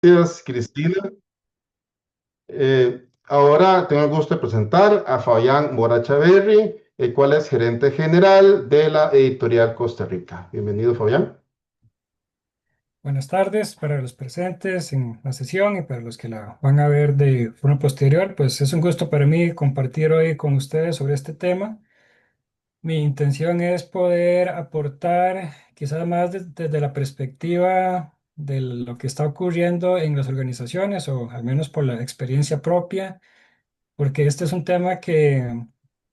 Gracias, Cristina. Ahora tengo el gusto de presentar a Fabián Moracha-Berry, el cual es gerente general de la editorial Costa Rica. Bienvenido, Fabián. Buenas tardes para los presentes en la sesión y para los que la van a ver de forma posterior. Pues es un gusto para mí compartir hoy con ustedes sobre este tema. Mi intención es poder aportar quizás más desde la perspectiva de lo que está ocurriendo en las organizaciones o al menos por la experiencia propia, porque este es un tema que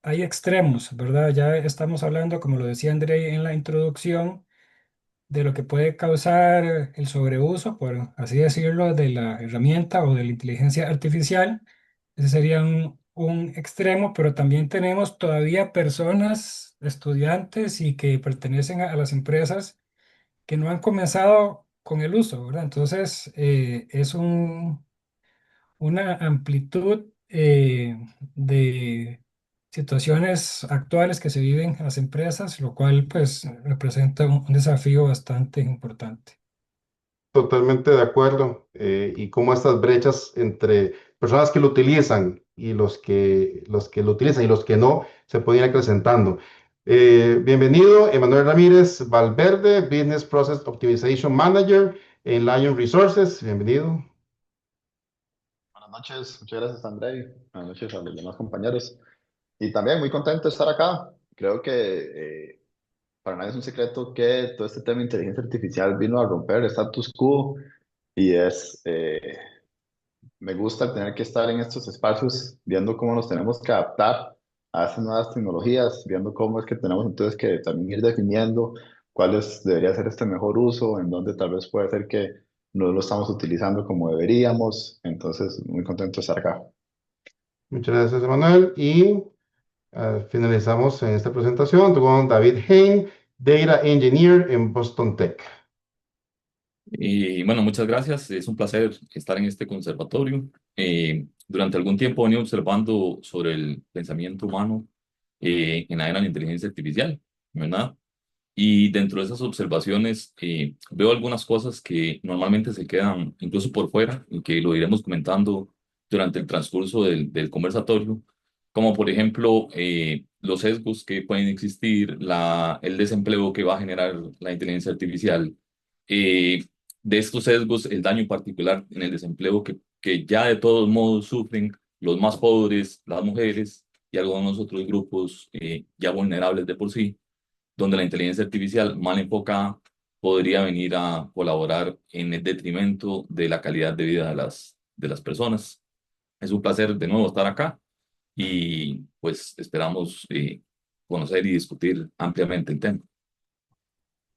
hay extremos, ¿verdad? Ya estamos hablando, como lo decía André en la introducción, de lo que puede causar el sobreuso, por así decirlo, de la herramienta o de la inteligencia artificial. Ese sería un extremo, pero también tenemos todavía personas, estudiantes y que pertenecen a las empresas que no han comenzado con el uso, ¿verdad? Entonces, es una amplitud de situaciones actuales que se viven en las empresas, lo cual pues representa un desafío bastante importante. Totalmente de acuerdo. Y cómo estas brechas entre personas que lo utilizan y los que lo utilizan y los que no se pueden ir acrecentando. Bienvenido, Emanuel Ramírez Valverde, Business Process Optimization Manager en Lion Resources. Bienvenido. Buenas noches, muchas gracias Andrei, buenas noches a los demás compañeros y también muy contento de estar acá. Creo que para nadie es un secreto que todo este tema de inteligencia artificial vino a romper el status quo y me gusta tener que estar en estos espacios viendo cómo nos tenemos que adaptar a estas nuevas tecnologías, viendo cómo es que tenemos entonces que también ir definiendo debería ser este mejor uso, en dónde tal vez puede ser que no lo estamos utilizando como deberíamos. Entonces, muy contento de estar acá. Muchas gracias, Emanuel. Y finalizamos en esta presentación con David Hein, Data Engineer en Boston Tech. Y bueno, muchas gracias. Es un placer estar en este conservatorio. Durante algún tiempo he venido observando sobre el pensamiento humano en la era de la inteligencia artificial, ¿verdad? Y dentro de esas observaciones veo algunas cosas que normalmente se quedan incluso por fuera y que lo iremos comentando durante el transcurso del conversatorio, como por ejemplo los sesgos que pueden existir, el desempleo que va a generar la inteligencia artificial. eh, de estos sesgos, el daño particular en el desempleo que ya de todos modos sufren los más pobres, las mujeres y algunos otros grupos ya vulnerables de por sí, donde la inteligencia artificial mal enfocada podría venir a colaborar en el detrimento de la calidad de vida de las personas. Es un placer de nuevo estar acá y pues esperamos conocer y discutir ampliamente el tema.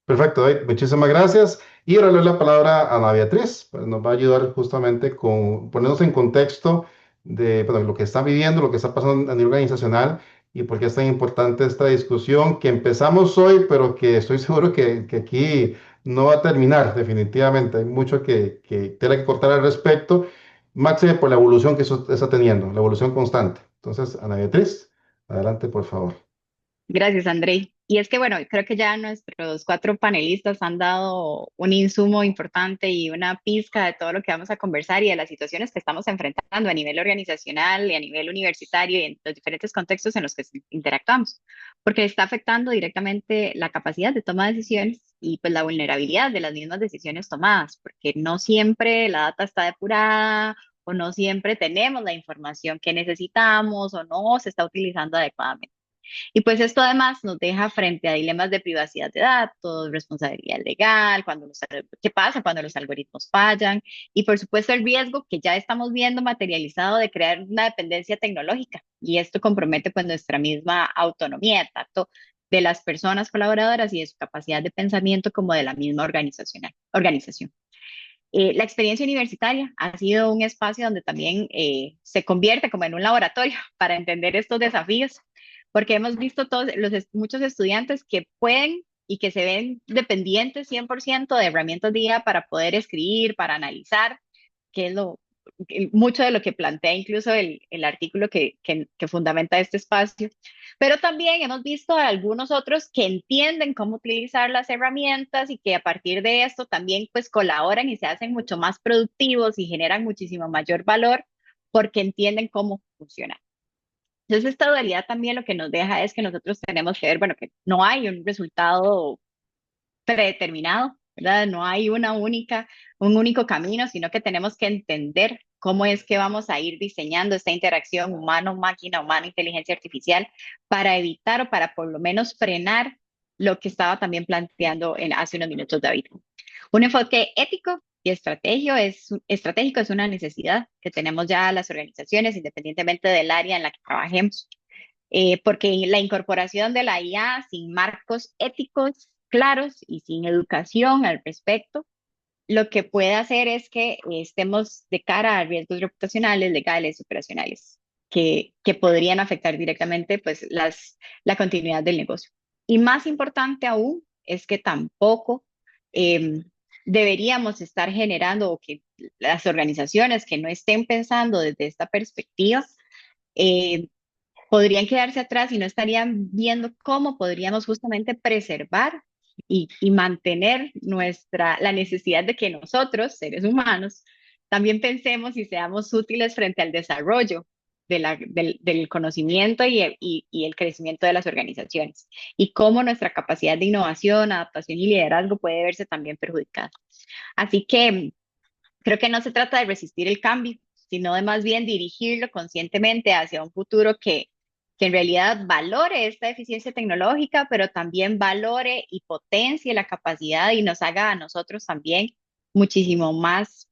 Perfecto, David, muchísimas gracias. Y ahora le doy la palabra a Ana Beatriz, pues nos va a ayudar justamente con ponernos en contexto de bueno, lo que está viviendo, lo que está pasando a nivel organizacional y por qué es tan importante esta discusión que empezamos hoy, pero que estoy seguro que aquí no va a terminar definitivamente. Hay mucho que tiene que cortar al respecto, máxime por la evolución que eso está teniendo, la evolución constante. Entonces, Ana Beatriz, adelante, por favor. Gracias, Andrei. Y es que, bueno, creo que ya nuestros cuatro panelistas han dado un insumo importante y una pizca de todo lo que vamos a conversar y de las situaciones que estamos enfrentando a nivel organizacional y a nivel universitario y en los diferentes contextos en los que interactuamos, porque está afectando directamente la capacidad de toma de decisiones y pues la vulnerabilidad de las mismas decisiones tomadas, porque no siempre la data está depurada o no siempre tenemos la información que necesitamos o no se está utilizando adecuadamente. Y pues esto además nos deja frente a dilemas de privacidad de datos, responsabilidad legal, qué pasa cuando los algoritmos fallan y por supuesto el riesgo que ya estamos viendo materializado de crear una dependencia tecnológica. Y esto compromete pues nuestra misma autonomía, tanto de las personas colaboradoras y de su capacidad de pensamiento como de la misma organización. La experiencia universitaria ha sido un espacio donde también se convierte como en un laboratorio para entender estos desafíos, porque hemos visto muchos estudiantes que pueden y que se ven dependientes 100% de herramientas de IA para poder escribir, para analizar, que es mucho de lo que plantea incluso el artículo que fundamenta este espacio, pero también hemos visto a algunos otros que entienden cómo utilizar las herramientas y que a partir de esto también pues colaboran y se hacen mucho más productivos y generan muchísimo mayor valor porque entienden cómo funciona. Entonces, esta dualidad también lo que nos deja es que nosotros tenemos que ver, bueno, que no hay un resultado predeterminado, ¿verdad? No hay un único camino, sino que tenemos que entender cómo es que vamos a ir diseñando esta interacción humano-máquina, humano-inteligencia artificial para evitar o para por lo menos frenar lo que estaba también planteando hace unos minutos David. Un enfoque ético y estratégico es una necesidad que tenemos ya las organizaciones, independientemente del área en la que trabajemos, porque la incorporación de la IA sin marcos éticos claros y sin educación al respecto, lo que puede hacer es que estemos de cara a riesgos reputacionales, legales, operacionales, que podrían afectar directamente pues, la continuidad del negocio. Y más importante aún es que tampoco eh, deberíamos estar generando o que las organizaciones que no estén pensando desde esta perspectiva eh, podrían quedarse atrás y no estarían viendo cómo podríamos justamente preservar y mantener la necesidad de que nosotros, seres humanos, también pensemos y seamos útiles frente al desarrollo del conocimiento y el crecimiento de las organizaciones y cómo nuestra capacidad de innovación, adaptación y liderazgo puede verse también perjudicada. Así que creo que no se trata de resistir el cambio, sino de más bien dirigirlo conscientemente hacia un futuro que en realidad valore esta eficiencia tecnológica, pero también valore y potencie la capacidad y nos haga a nosotros también muchísimo más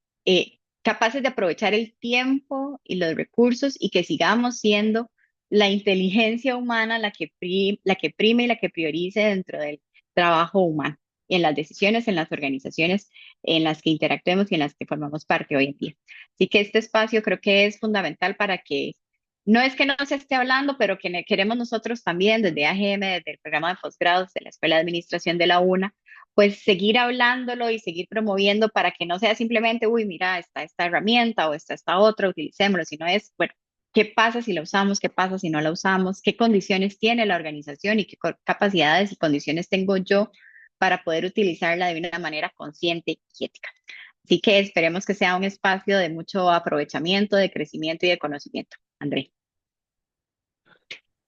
capaces de aprovechar el tiempo y los recursos y que sigamos siendo la inteligencia humana la que prime y la que priorice dentro del trabajo humano, en las decisiones, en las organizaciones en las que interactuemos y en las que formamos parte hoy en día. Así que este espacio creo que es fundamental para que, no es que no se esté hablando, pero que queremos nosotros también desde AGM, desde el programa de posgrados de la Escuela de Administración de la UNA, pues seguir hablándolo y seguir promoviendo para que no sea simplemente, uy, mira, está esta herramienta o está esta otra, utilicémoslo, sino es, bueno, ¿qué pasa si la usamos? ¿Qué pasa si no la usamos? ¿Qué condiciones tiene la organización y qué capacidades y condiciones tengo yo para poder utilizarla de una manera consciente y ética? Así que esperemos que sea un espacio de mucho aprovechamiento, de crecimiento y de conocimiento. André.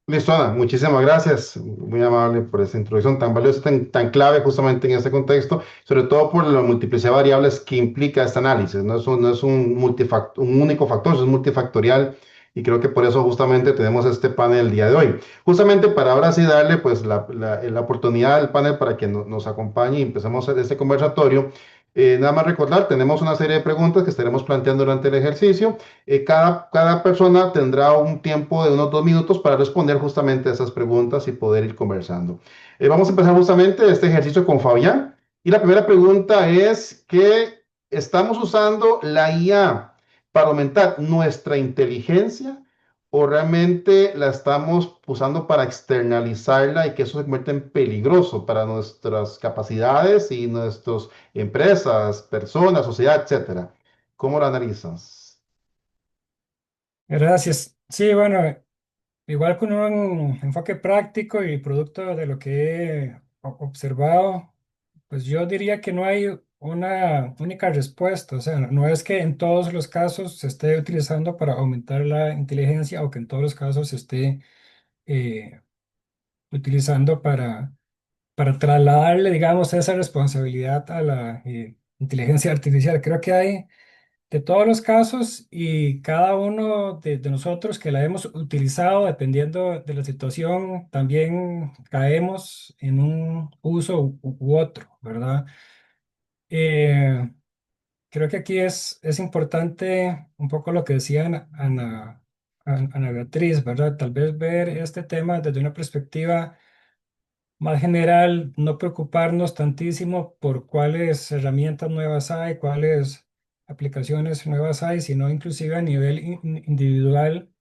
Listo, Ana, muchísimas gracias, muy amable por esa introducción tan valiosa, tan clave justamente en este contexto, sobre todo por la multiplicidad de variables que implica este análisis. No es un único factor, es multifactorial y creo que por eso justamente tenemos este panel el día de hoy. Justamente para ahora sí darle pues la oportunidad al panel para que nos acompañe y empecemos este conversatorio. Nada más recordar, tenemos una serie de preguntas que estaremos planteando durante el ejercicio. Cada persona tendrá un tiempo de unos 2 minutos para responder justamente a esas preguntas y poder ir conversando. Vamos a empezar justamente este ejercicio con Fabián. Y la primera pregunta es que estamos usando la IA para aumentar nuestra inteligencia o realmente la estamos usando para externalizarla y que eso se convierta en peligroso para nuestras capacidades y nuestras empresas, personas, sociedad, etcétera. ¿Cómo lo analizas? Gracias. Sí, bueno, igual con un enfoque práctico y producto de lo que he observado, pues yo diría que no hay una única respuesta. O sea, no es que en todos los casos se esté utilizando para aumentar la inteligencia o que en todos los casos se esté eh, utilizando para trasladarle, digamos, esa responsabilidad a la inteligencia artificial. Creo que hay de todos los casos y cada uno de nosotros que la hemos utilizado, dependiendo de la situación, también caemos en un uso u otro, ¿verdad? Eh, Creo que aquí es importante un poco lo que decía Ana Beatriz, ¿verdad? Tal vez ver este tema desde una perspectiva más general, no preocuparnos tantísimo por cuáles herramientas nuevas hay, cuáles aplicaciones nuevas hay, sino inclusive a nivel individual,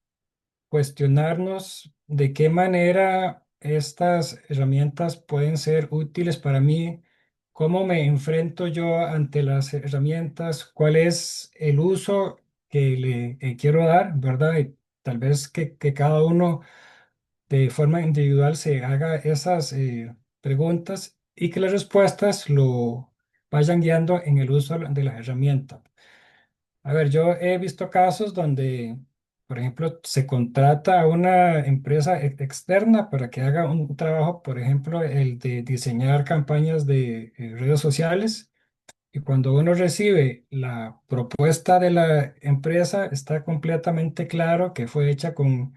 cuestionarnos de qué manera estas herramientas pueden ser útiles para mí, cómo me enfrento yo ante las herramientas, cuál es el uso que le quiero dar, ¿verdad? Y tal vez que cada uno de forma individual se haga esas preguntas y que las respuestas lo vayan guiando en el uso de la herramienta. A ver, yo he visto casos donde, por ejemplo, se contrata a una empresa externa para que haga un trabajo, por ejemplo, el de diseñar campañas de redes sociales. Y cuando uno recibe la propuesta de la empresa, está completamente claro que fue hecha con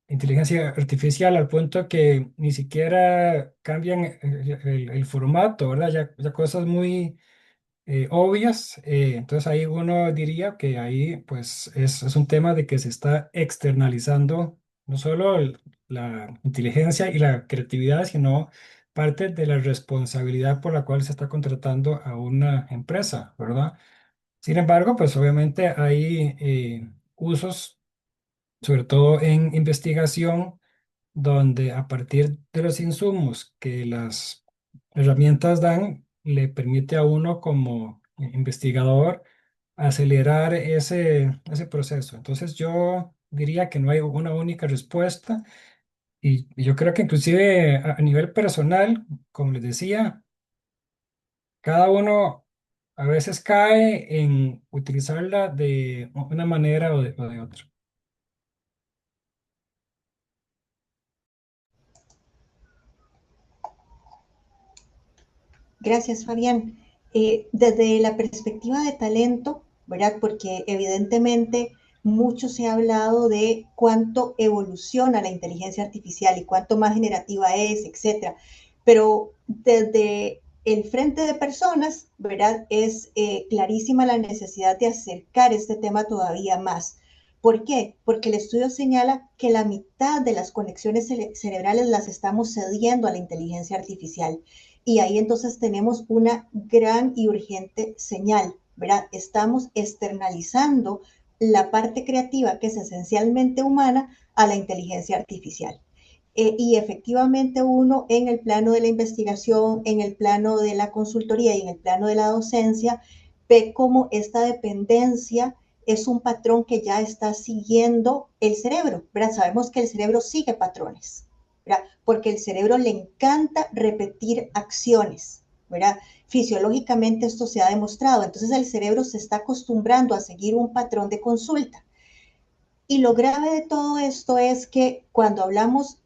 inteligencia artificial al punto que ni siquiera cambian el formato, ¿verdad? Ya cosas muy obvias. Entonces ahí uno diría que ahí pues es un tema de que se está externalizando no solo la inteligencia y la creatividad, sino parte de la responsabilidad por la cual se está contratando a una empresa, ¿verdad? Sin embargo, pues obviamente hay usos, sobre todo en investigación, donde a partir de los insumos que las herramientas dan, le permite a uno como investigador acelerar ese proceso. Entonces yo diría que no hay una única respuesta y yo creo que inclusive a nivel personal, como les decía, cada uno a veces cae en utilizarla de una manera o de otra. Gracias, Fabián. Desde la perspectiva de talento, ¿verdad? Porque evidentemente mucho se ha hablado de cuánto evoluciona la inteligencia artificial y cuánto más generativa es, etcétera. Pero desde el frente de personas, ¿verdad? Es clarísima la necesidad de acercar este tema todavía más. ¿Por qué? Porque el estudio señala que la mitad de las conexiones cerebrales las estamos cediendo a la inteligencia artificial. Y ahí entonces tenemos una gran y urgente señal, ¿verdad? Estamos externalizando la parte creativa, que es esencialmente humana, a la inteligencia artificial. Y efectivamente uno en el plano de la investigación, en el plano de la consultoría y en el plano de la docencia, ve cómo esta dependencia es un patrón que ya está siguiendo el cerebro, ¿verdad? Sabemos que el cerebro sigue patrones, ¿verdad? Porque el cerebro le encanta repetir acciones, ¿verdad? Fisiológicamente esto se ha demostrado, entonces el cerebro se está acostumbrando a seguir un patrón de consulta. Y lo grave de todo esto es que cuando hablamos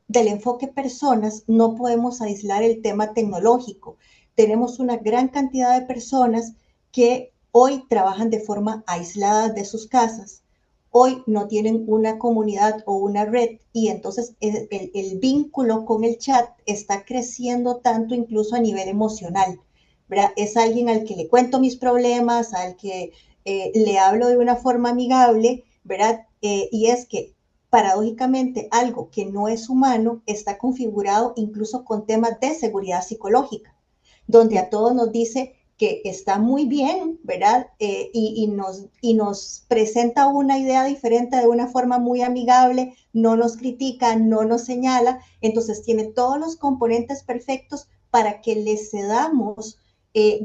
del enfoque personas, no podemos aislar el tema tecnológico. Tenemos una gran cantidad de personas que hoy trabajan de forma aislada de sus casas, hoy no tienen una comunidad o una red y entonces el vínculo con el chat está creciendo tanto incluso a nivel emocional, ¿verdad? Es alguien al que le cuento mis problemas, al que le hablo de una forma amigable, ¿verdad? Y es que paradójicamente algo que no es humano está configurado incluso con temas de seguridad psicológica, donde a todos nos dice que está muy bien, ¿verdad? Y nos presenta una idea diferente de una forma muy amigable, no nos critica, no nos señala, entonces tiene todos los componentes perfectos para que le cedamos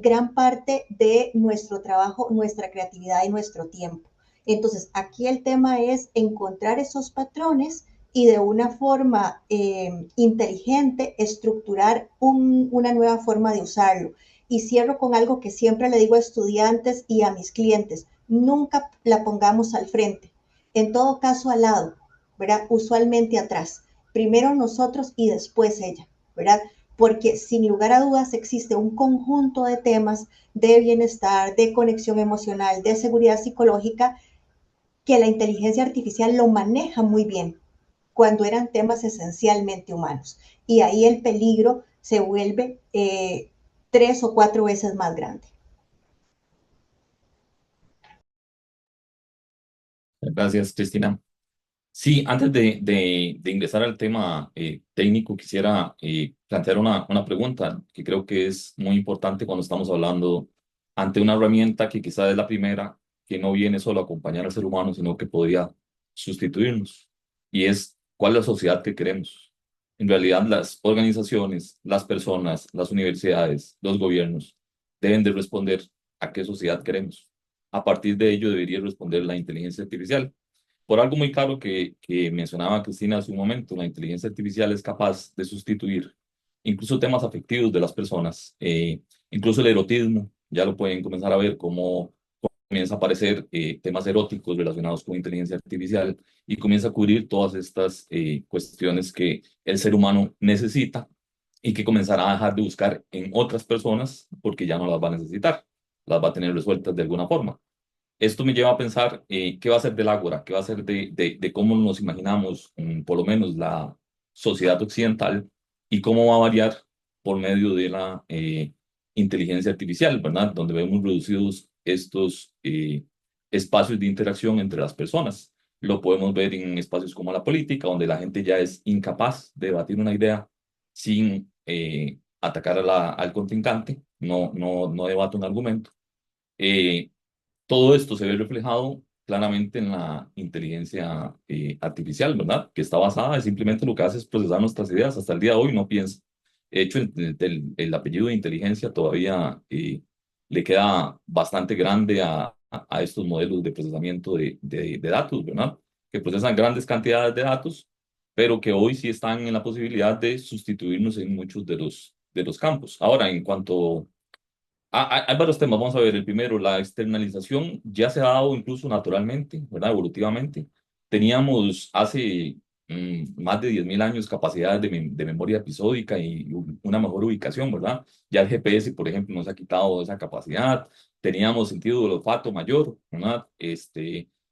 gran parte de nuestro trabajo, nuestra creatividad y nuestro tiempo. Entonces, aquí el tema es encontrar esos patrones y de una forma inteligente estructurar una nueva forma de usarlo. Y cierro con algo que siempre le digo a estudiantes y a mis clientes, nunca la pongamos al frente, en todo caso al lado, ¿verdad? Usualmente atrás, primero nosotros y después ella, ¿verdad? Porque sin lugar a dudas existe un conjunto de temas de bienestar, de conexión emocional, de seguridad psicológica, que la inteligencia artificial lo maneja muy bien cuando eran temas esencialmente humanos. Y ahí el peligro se vuelve 3 o 4 veces más grande. Gracias, Cristina. Sí, antes de ingresar al tema técnico, quisiera plantear una pregunta que creo que es muy importante cuando estamos hablando ante una herramienta que quizás es la primera, que no viene solo a acompañar al ser humano, sino que podría sustituirnos. Y es, ¿cuál es la sociedad que queremos? En realidad, las organizaciones, las personas, las universidades, los gobiernos deben de responder a qué sociedad queremos. a partir de ello debería responder la inteligencia artificial. Por algo muy claro que mencionaba Cristina hace un momento, la inteligencia artificial es capaz de sustituir incluso temas afectivos de las personas, incluso el erotismo, ya lo pueden comenzar a ver cómo comienza a aparecer temas eróticos relacionados con inteligencia artificial y comienza a cubrir todas estas cuestiones que el ser humano necesita y que comenzará a dejar de buscar en otras personas porque ya no las va a necesitar, las va a tener resueltas de alguna forma. Esto me lleva a pensar qué va a ser del Ágora, qué va a ser de cómo nos imaginamos, por lo menos la sociedad occidental, y cómo va a variar por medio de la inteligencia artificial, ¿verdad? Donde vemos reducidos estos espacios de interacción entre las personas. Lo podemos ver en espacios como la política, donde la gente ya es incapaz de debatir una idea sin atacar al contrincante, no debate un argumento. Eh, Todo esto se ve reflejado claramente en la inteligencia artificial, ¿verdad? Que está basada en simplemente lo que hace es procesar nuestras ideas. Hasta el día de hoy no piensa. De hecho, el apellido de inteligencia todavía le queda bastante grande a estos modelos de procesamiento de datos, ¿verdad? Que procesan grandes cantidades de datos, pero que hoy sí están en la posibilidad de sustituirnos en muchos de los campos. Ahora, en cuanto hay varios temas, vamos a ver. El primero, la externalización ya se ha dado incluso naturalmente, ¿verdad? Evolutivamente. Teníamos hace más de 10.000 años capacidades de memoria episódica y una mejor ubicación, ¿verdad? Ya el GPS, por ejemplo, nos ha quitado esa capacidad. Teníamos sentido del olfato mayor, ¿verdad?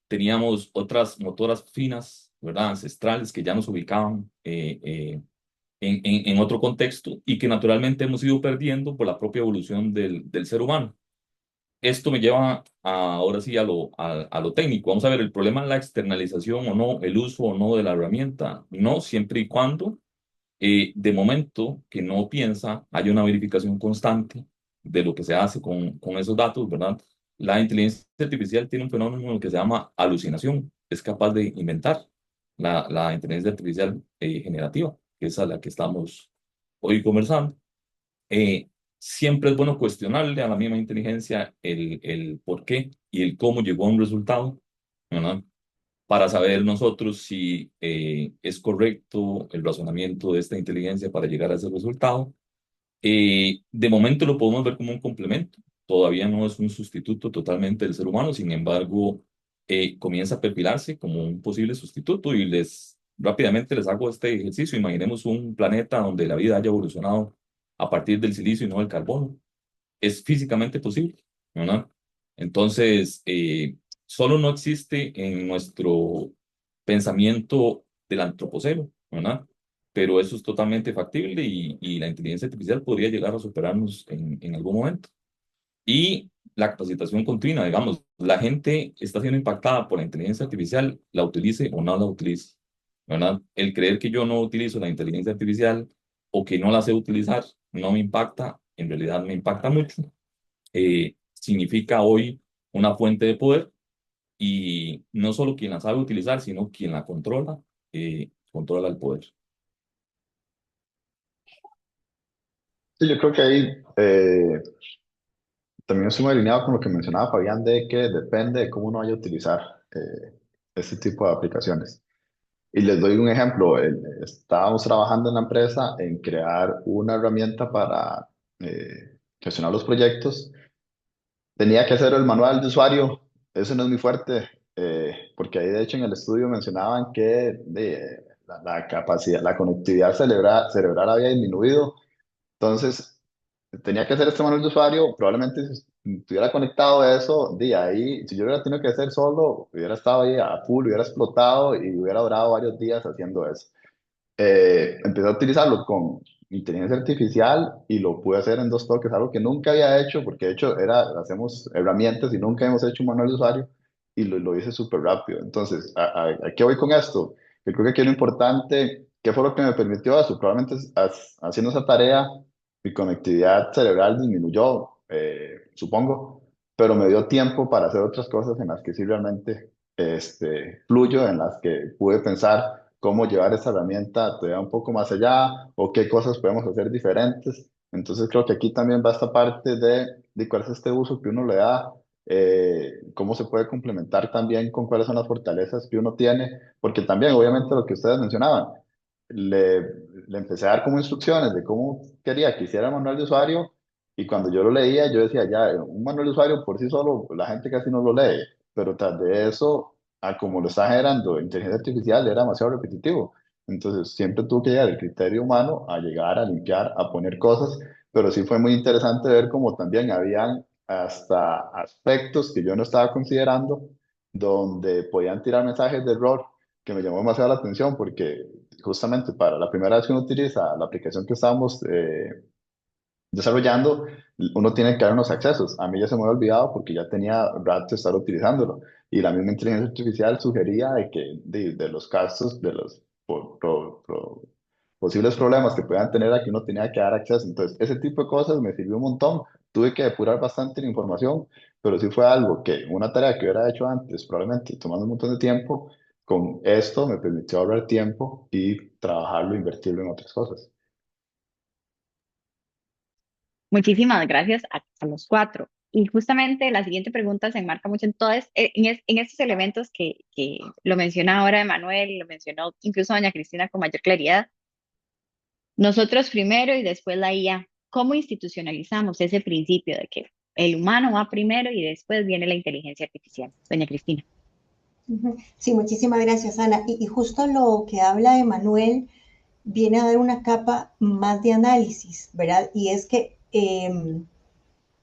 Teníamos otras motoras finas, ¿verdad? Ancestrales que ya nos ubicaban en otro contexto y que naturalmente hemos ido perdiendo por la propia evolución del ser humano. Esto me lleva ahora sí a lo técnico. Vamos a ver, el problema es la externalización o no, el uso o no de la herramienta. No, siempre y cuando de momento que no piensa, haya una verificación constante de lo que se hace con esos datos, ¿verdad? La inteligencia artificial tiene un fenómeno que se llama alucinación. Es capaz de inventar la inteligencia artificial generativa, que es a la que estamos hoy conversando. Eh, Siempre es bueno cuestionarle a la misma inteligencia el por qué y el cómo llegó a un resultado, ¿verdad? Para saber nosotros si es correcto el razonamiento de esta inteligencia para llegar a ese resultado. De momento lo podemos ver como un complemento, todavía no es un sustituto totalmente del ser humano, sin embargo, comienza a perfilarse como un posible sustituto y rápidamente les hago este ejercicio. Imaginemos un planeta donde la vida haya evolucionado a partir del silicio y no del carbono. Es físicamente posible, ¿verdad? Entonces, solo no existe en nuestro pensamiento del antropoceno, ¿verdad? Pero eso es totalmente factible y la inteligencia artificial podría llegar a superarnos en algún momento. Y la capacitación continua, digamos, la gente está siendo impactada por la inteligencia artificial, la utilice o no la utilice, ¿verdad? El creer que yo no utilizo la inteligencia artificial o que no la sé utilizar no me impacta, en realidad me impacta mucho. Significa hoy una fuente de poder y no solo quien la sabe utilizar, sino quien la controla, controla el poder. Sí, yo creo que ahí también estoy muy alineado con lo que mencionaba Fabián de que depende de cómo uno vaya a utilizar este tipo de aplicaciones. Y les doy un ejemplo. Estábamos trabajando en la empresa en crear una herramienta para gestionar los proyectos. Tenía que hacer el manual de usuario. Eso no es muy fuerte, porque ahí de hecho en el estudio mencionaban que la capacidad, la conectividad cerebral había disminuido. Entonces, tenía que hacer este manual de usuario, probablemente si estuviera conectado a eso, de ahí, si yo hubiera tenido que hacer solo, hubiera estado ahí a full, hubiera explotado y hubiera durado varios días haciendo eso. Empecé a utilizarlo con inteligencia artificial y lo pude hacer en dos toques, algo que nunca había hecho, porque de hecho hacemos herramientas y nunca hemos hecho un manual de usuario y lo hice súper rápido. Entonces, ¿a qué voy con esto? Yo creo que aquí lo importante, ¿qué fue lo que me permitió eso? Probablemente haciendo esa tarea, mi conectividad cerebral disminuyó, supongo, pero me dio tiempo para hacer otras cosas en las que sí realmente fluyo, en las que pude pensar cómo llevar esa herramienta todavía un poco más allá o qué cosas podemos hacer diferentes. Entonces creo que aquí también va esta parte de cuál es este uso que uno le da cómo se puede complementar también con cuáles son las fortalezas que uno tiene, porque también, obviamente, lo que ustedes mencionaban, le, le empecé a dar como instrucciones de cómo quería que hiciera el manual de usuario, y cuando yo lo leía, yo decía, ya, un manual de usuario por sí solo, la gente casi no lo lee, pero tras de eso, a como lo está generando inteligencia artificial, era demasiado repetitivo. Entonces, siempre tuvo que llegar el criterio humano a llegar, a limpiar, a poner cosas, pero sí fue muy interesante ver cómo también habían hasta aspectos que yo no estaba considerando, donde podían tirar mensajes de error, que me llamó demasiado la atención, porque justamente para la primera vez que uno utiliza la aplicación que estábamos desarrollando, uno tiene que dar unos accesos. A mí ya se me había olvidado porque ya tenía rato de estar utilizándolo. Y la misma inteligencia artificial sugería de que de los casos, de los posibles problemas que puedan tener, a que uno tenía que dar acceso. Entonces, ese tipo de cosas me sirvió un montón. Tuve que depurar bastante la información, pero sí fue algo que, una tarea que hubiera hecho antes, probablemente tomando un montón de tiempo, con esto me permitió ahorrar tiempo y trabajarlo, invertirlo en otras cosas. Muchísimas gracias a los cuatro. Y justamente la siguiente pregunta se enmarca mucho en, en estos elementos que lo menciona ahora Emanuel, lo mencionó incluso doña Cristina con mayor claridad. Nosotros primero y después la IA. ¿Cómo institucionalizamos ese principio de que el humano va primero y después viene la inteligencia artificial? Doña Cristina. Sí, muchísimas gracias, Ana. Y justo lo que habla Emanuel viene a dar una capa más de análisis, ¿verdad? Y es que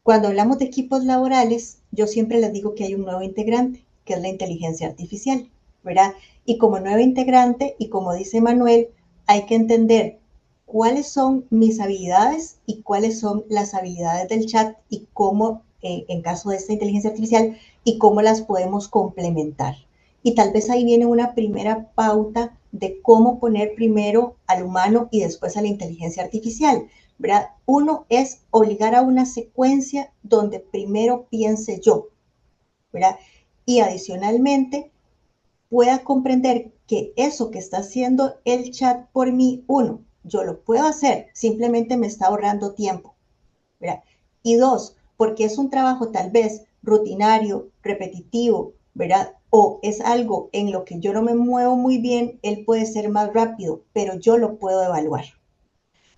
cuando hablamos de equipos laborales, yo siempre les digo que hay un nuevo integrante, que es la inteligencia artificial, ¿verdad? Y como nuevo integrante, y como dice Manuel, hay que entender cuáles son mis habilidades y cuáles son las habilidades del chat y cómo, en caso de esta inteligencia artificial, y cómo las podemos complementar. Y tal vez ahí viene una primera pauta de cómo poner primero al humano y después a la inteligencia artificial, ¿verdad? Uno es obligar a una secuencia donde primero piense yo, ¿verdad? Y adicionalmente pueda comprender que eso que está haciendo el chat por mí, uno, yo lo puedo hacer, simplemente me está ahorrando tiempo, ¿verdad? Y dos, porque es un trabajo tal vez rutinario, repetitivo, ¿verdad? O es algo en lo que yo no me muevo muy bien, él puede ser más rápido, pero yo lo puedo evaluar.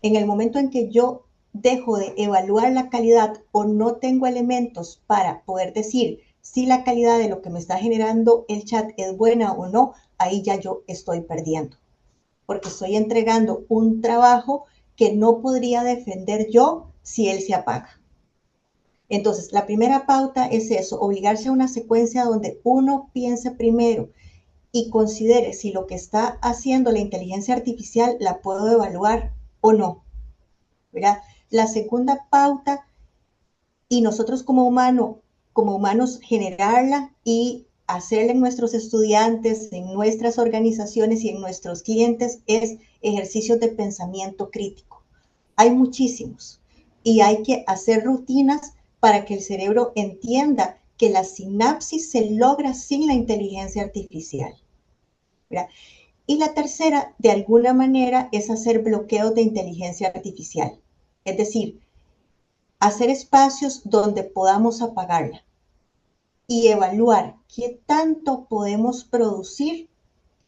En el momento en que yo dejo de evaluar la calidad o no tengo elementos para poder decir si la calidad de lo que me está generando el chat es buena o no, ahí ya yo estoy perdiendo, porque estoy entregando un trabajo que no podría defender yo si él se apaga. Entonces, la primera pauta es eso, obligarse a una secuencia donde uno piense primero y considere si lo que está haciendo la inteligencia artificial la puedo evaluar o no, ¿verdad? La segunda pauta, y nosotros como humanos generarla y hacerla en nuestros estudiantes, en nuestras organizaciones y en nuestros clientes, es ejercicios de pensamiento crítico. Hay muchísimos y hay que hacer rutinas para que el cerebro entienda que la sinapsis se logra sin la inteligencia artificial, ¿verdad? Y la tercera, de alguna manera, es hacer bloqueos de inteligencia artificial. Es decir, hacer espacios donde podamos apagarla y evaluar qué tanto podemos producir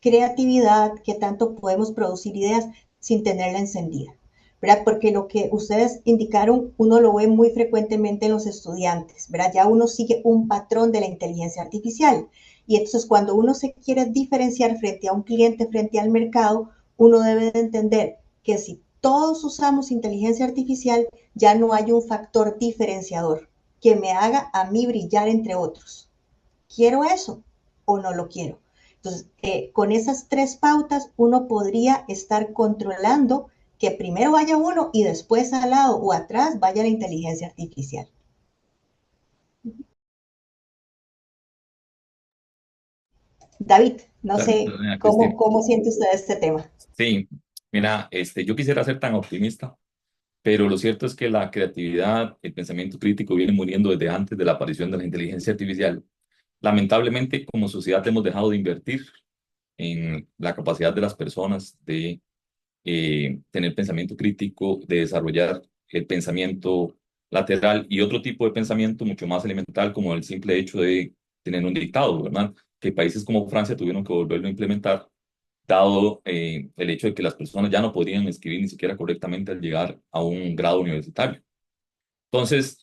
creatividad, qué tanto podemos producir ideas sin tenerla encendida, ¿verdad? Porque lo que ustedes indicaron, uno lo ve muy frecuentemente en los estudiantes, ¿verdad? Ya uno sigue un patrón de la inteligencia artificial. Y entonces cuando uno se quiere diferenciar frente a un cliente, frente al mercado, uno debe de entender que si todos usamos inteligencia artificial, ya no hay un factor diferenciador que me haga a mí brillar entre otros. ¿Quiero eso o no lo quiero? Entonces, con esas tres pautas, uno podría estar controlando que primero vaya uno y después al lado o atrás vaya la inteligencia artificial. David, no sé Doña Cristina. cómo siente usted este tema. Sí, mira, yo quisiera ser tan optimista, pero lo cierto es que la creatividad, el pensamiento crítico viene muriendo desde antes de la aparición de la inteligencia artificial. Lamentablemente, como sociedad hemos dejado de invertir en la capacidad de las personas de tener pensamiento crítico, de desarrollar el pensamiento lateral y otro tipo de pensamiento mucho más elemental como el simple hecho de tener un dictado, ¿verdad? Que países como Francia tuvieron que volverlo a implementar, dado el hecho de que las personas ya no podrían escribir ni siquiera correctamente al llegar a un grado universitario. Entonces,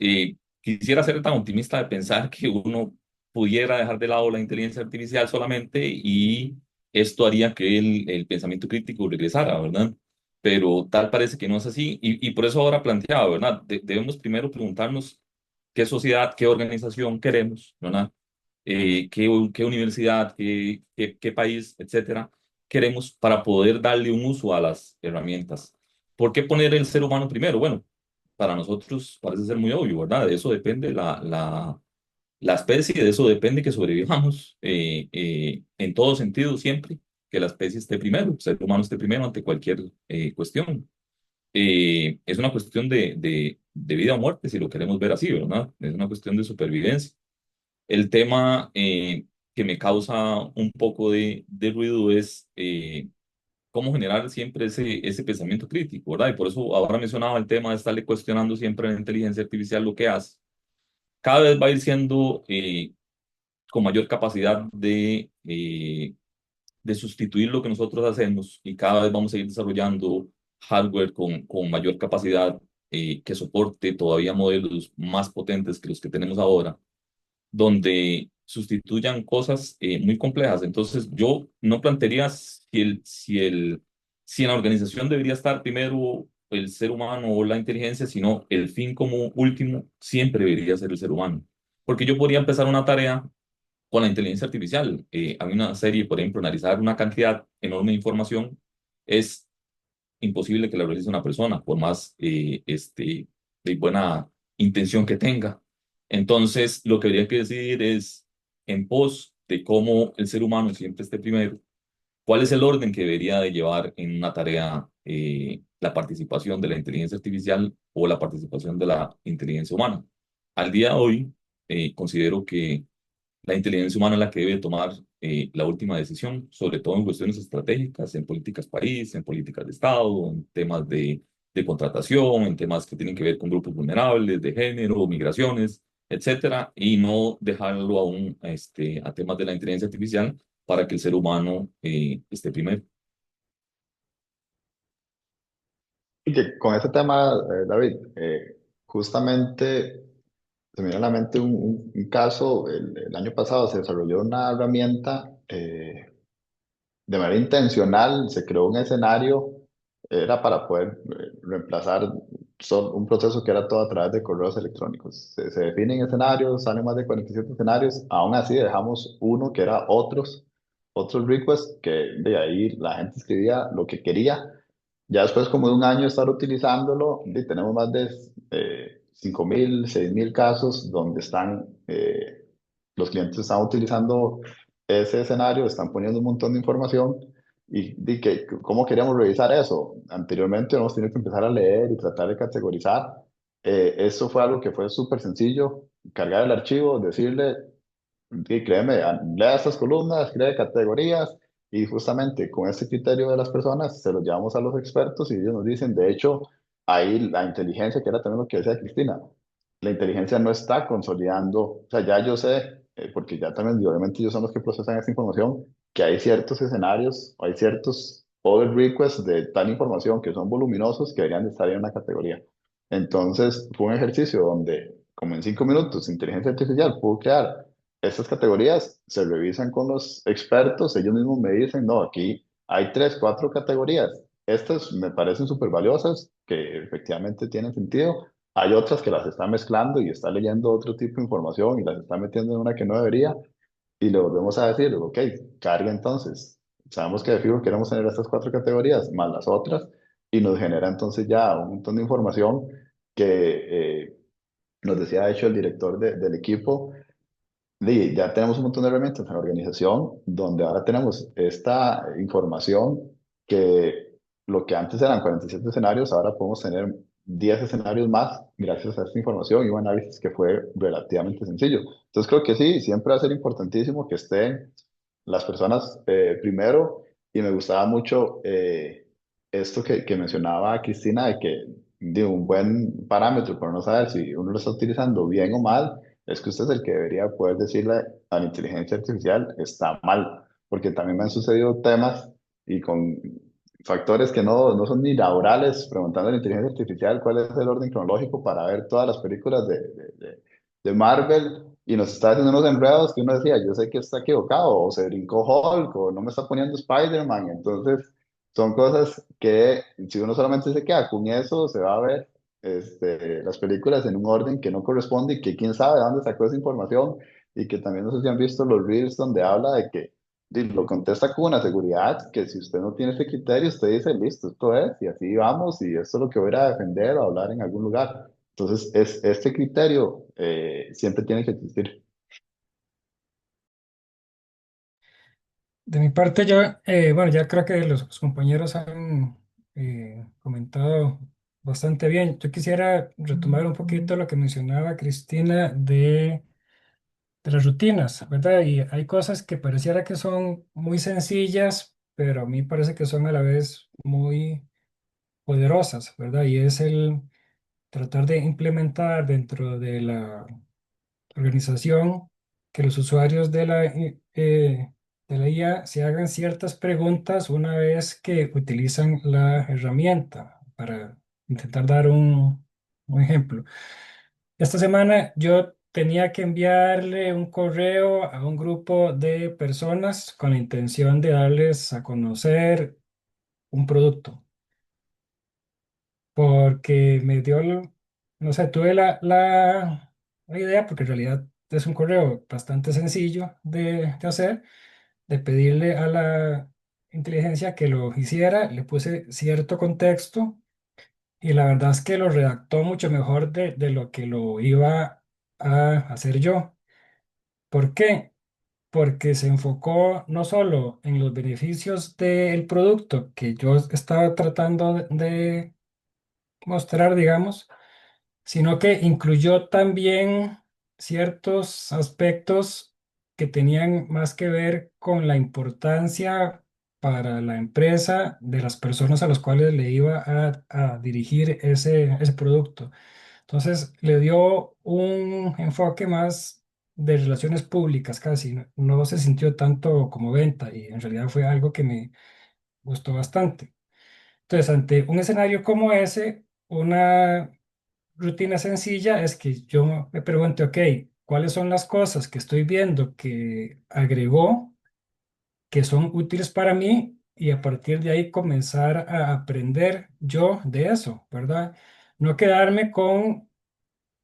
quisiera ser tan optimista de pensar que uno pudiera dejar de lado la inteligencia artificial solamente y esto haría que el pensamiento crítico regresara, ¿verdad? Pero tal parece que no es así y por eso ahora planteaba, ¿verdad? Debemos primero preguntarnos qué sociedad, qué organización queremos, ¿verdad? Qué universidad, qué país, etcétera, queremos para poder darle un uso a las herramientas. ¿Por qué poner el ser humano primero? Bueno, para nosotros parece ser muy obvio, ¿verdad? De eso depende la especie, de eso depende que sobrevivamos en todo sentido siempre, que la especie esté primero, el ser humano esté primero ante cualquier cuestión. Es una cuestión de vida o muerte, si lo queremos ver así, ¿verdad? Es una cuestión de supervivencia. El tema que me causa un poco de ruido es cómo generar siempre ese pensamiento crítico, ¿verdad? Y por eso ahora mencionaba el tema de estarle cuestionando siempre a la inteligencia artificial lo que hace. Cada vez va a ir siendo con mayor capacidad de sustituir lo que nosotros hacemos y cada vez vamos a ir desarrollando hardware con mayor capacidad que soporte todavía modelos más potentes que los que tenemos ahora donde sustituyan cosas muy complejas. Entonces, yo no plantearía si en la organización debería estar primero el ser humano o la inteligencia, sino el fin como último siempre debería ser el ser humano. Porque yo podría empezar una tarea con la inteligencia artificial. Hay una serie, por ejemplo, analizar una cantidad enorme de información. Es imposible que la realice una persona, por más de buena intención que tenga. Entonces, lo que habría que decidir es, en pos de cómo el ser humano siempre esté primero, cuál es el orden que debería de llevar en una tarea la participación de la inteligencia artificial o la participación de la inteligencia humana. Al día de hoy, considero que la inteligencia humana es la que debe tomar la última decisión, sobre todo en cuestiones estratégicas, en políticas país, en políticas de Estado, en temas de contratación, en temas que tienen que ver con grupos vulnerables, de género, migraciones, etcétera, y no dejarlo aún a temas de la inteligencia artificial para que el ser humano esté primero. Y que con ese tema, David, justamente se me viene a la mente un caso, el año pasado se desarrolló una herramienta de manera intencional, se creó un escenario, era para poder reemplazar un proceso que era todo a través de correos electrónicos. Se definen escenarios, salen más de 47 escenarios, aún así dejamos uno que era otros requests, que de ahí la gente escribía lo que quería. Ya después como de un año estar utilizándolo, tenemos más de 5.000, 6.000 casos donde los clientes están utilizando ese escenario, están poniendo un montón de información ¿cómo queríamos revisar eso? Anteriormente hemos tenido que empezar a leer y tratar de categorizar. Eso fue algo que fue súper sencillo, cargar el archivo, decirle, créeme, lea estas columnas, cree categorías y justamente con ese criterio de las personas se los llevamos a los expertos y ellos nos dicen, de hecho, ahí la inteligencia, que era también lo que decía Cristina, la inteligencia no está consolidando, o sea, ya yo sé, porque ya también, y obviamente ellos son los que procesan esa información, que hay ciertos escenarios, hay ciertos other requests de tal información que son voluminosos que deberían de estar en una categoría. Entonces, fue un ejercicio donde, como en 5 minutos, inteligencia artificial pudo crear estas categorías, se revisan con los expertos, ellos mismos me dicen, no, aquí hay 3, 4 categorías. Estas me parecen súper valiosas, que efectivamente tienen sentido. Hay otras que las está mezclando y está leyendo otro tipo de información y las está metiendo en una que no debería. Y le volvemos a decir, ok, carga entonces. Sabemos que de fijo queremos tener estas 4 categorías, más las otras, y nos genera entonces ya un montón de información que nos decía, de hecho, el director del equipo, ya tenemos un montón de herramientas en la organización donde ahora tenemos esta información que lo que antes eran 47 escenarios, ahora podemos tener 10 escenarios más gracias a esta información y un análisis que fue relativamente sencillo. Entonces creo que sí, siempre va a ser importantísimo que estén las personas primero y me gustaba mucho esto que mencionaba Cristina de que de un buen parámetro para no saber si uno lo está utilizando bien o mal, es que usted es el que debería poder decirle a la inteligencia artificial está mal, porque también me han sucedido temas y con factores que no son ni laborales, preguntando a la inteligencia artificial cuál es el orden cronológico para ver todas las películas de Marvel y nos está haciendo unos enredos que uno decía, yo sé que está equivocado, o se brincó Hulk, o no me está poniendo Spider-Man, entonces son cosas que si uno solamente se queda con eso, se va a ver las películas en un orden que no corresponde y que quién sabe de dónde sacó esa información y que también no sé si han visto los reels donde habla de que lo contesta con una seguridad que si usted no tiene ese criterio, usted dice, listo, esto es, y así vamos, y esto es lo que voy a ir a defender o hablar en algún lugar. Entonces, este criterio siempre tiene que existir. De mi parte, yo, bueno, ya creo que los compañeros han comentado bastante bien. Yo quisiera retomar un poquito lo que mencionaba Cristina de las rutinas, ¿verdad? Y hay cosas que pareciera que son muy sencillas, pero a mí parece que son a la vez muy poderosas, ¿verdad? Y es el tratar de implementar dentro de la organización que los usuarios de la IA se hagan ciertas preguntas una vez que utilizan la herramienta. Para intentar dar un ejemplo. Esta semana yo tenía que enviarle un correo a un grupo de personas con la intención de darles a conocer un producto, porque me dio, no sé, tuve la idea, porque en realidad es un correo bastante sencillo de hacer, de pedirle a la inteligencia que lo hiciera, le puse cierto contexto y la verdad es que lo redactó mucho mejor de lo que lo iba a hacer yo. ¿Por qué? Porque se enfocó no solo en los beneficios del producto que yo estaba tratando de mostrar, digamos, sino que incluyó también ciertos aspectos que tenían más que ver con la importancia para la empresa de las personas a las cuales le iba a dirigir ese producto. Entonces le dio un enfoque más de relaciones públicas casi, no se sintió tanto como venta y en realidad fue algo que me gustó bastante. Entonces, ante un escenario como ese, una rutina sencilla es que yo me pregunte, ok, ¿cuáles son las cosas que estoy viendo que agregó que son útiles para mí? Y a partir de ahí comenzar a aprender yo de eso, ¿verdad? No quedarme con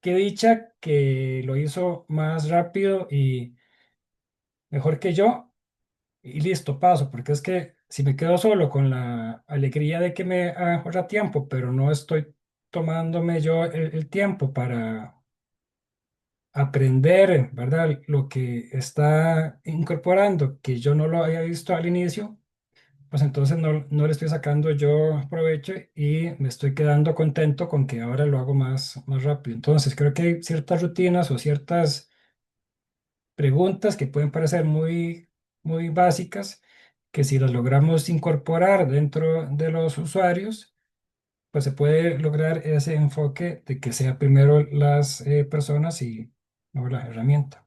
qué dicha que lo hizo más rápido y mejor que yo y listo, paso, porque es que si me quedo solo con la alegría de que me ahorra tiempo, pero no estoy tomándome yo el tiempo para aprender, ¿verdad? Lo que está incorporando, que yo no lo había visto al inicio, pues entonces no le estoy sacando yo provecho y me estoy quedando contento con que ahora lo hago más rápido. Entonces creo que hay ciertas rutinas o ciertas preguntas que pueden parecer muy básicas, que si las logramos incorporar dentro de los usuarios, pues se puede lograr ese enfoque de que sea primero las personas y no la herramienta.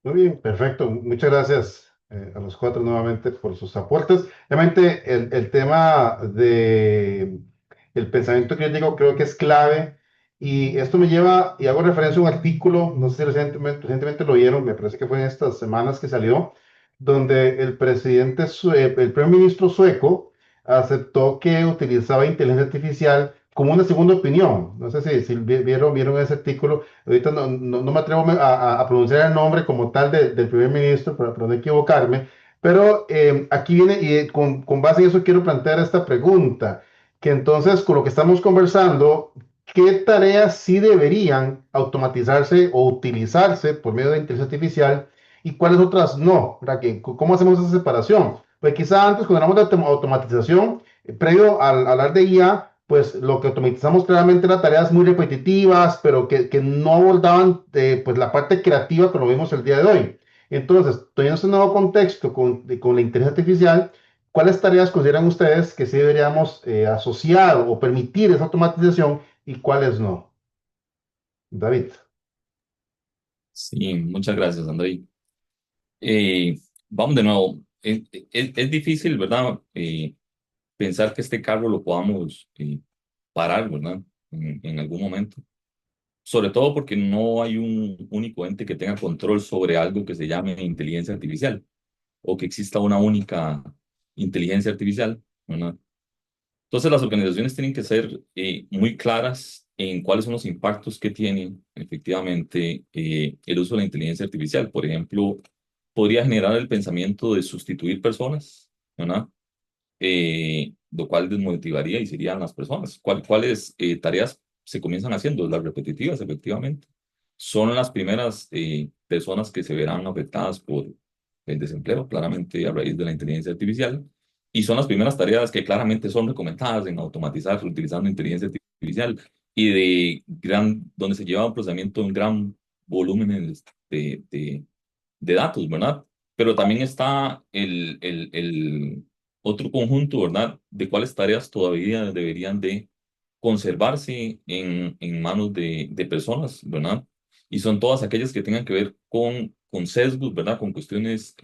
Muy bien, perfecto. Muchas gracias a los cuatro nuevamente por sus aportes. Realmente el tema de el pensamiento crítico creo que es clave y esto me lleva, y hago referencia a un artículo, no sé si recientemente lo vieron, me parece que fue en estas semanas que salió, donde el primer ministro sueco aceptó que utilizaba inteligencia artificial como una segunda opinión. No sé si vieron ese artículo. Ahorita no me atrevo a pronunciar el nombre como tal del primer ministro para no equivocarme, pero aquí viene y con base en eso quiero plantear esta pregunta, que entonces con lo que estamos conversando, ¿qué tareas sí deberían automatizarse o utilizarse por medio de inteligencia artificial y cuáles otras no? ¿Verdad? ¿Cómo hacemos esa separación? Pues quizá antes cuando hablamos de automatización, previo al hablar de IA, pues lo que automatizamos claramente eran tareas muy repetitivas, pero que no abordaban pues la parte creativa que lo vimos el día de hoy. Entonces, teniendo este nuevo contexto con la inteligencia artificial, ¿cuáles tareas consideran ustedes que sí deberíamos asociar o permitir esa automatización y cuáles no? David. Sí, muchas gracias, André. Eh, Vamos de nuevo. Es difícil, ¿verdad? Pensar que este carro lo podamos parar, ¿verdad? En algún momento. Sobre todo porque no hay un único ente que tenga control sobre algo que se llame inteligencia artificial o que exista una única inteligencia artificial, ¿verdad? Entonces las organizaciones tienen que ser muy claras en cuáles son los impactos que tiene efectivamente el uso de la inteligencia artificial. Por ejemplo, podría generar el pensamiento de sustituir personas, ¿verdad? Lo cual desmotivaría y serían las personas. ¿Cuáles tareas se comienzan haciendo? Las repetitivas, efectivamente. Son las primeras personas que se verán afectadas por el desempleo, claramente a raíz de la inteligencia artificial. Y son las primeras tareas que claramente son recomendadas en automatizar utilizando inteligencia artificial y donde se lleva un procesamiento en gran volumen de datos, ¿verdad? Pero también está el otro conjunto, ¿verdad? De cuáles tareas todavía deberían de conservarse en manos de personas, ¿verdad? Y son todas aquellas que tengan que ver con sesgos, ¿verdad? Con cuestiones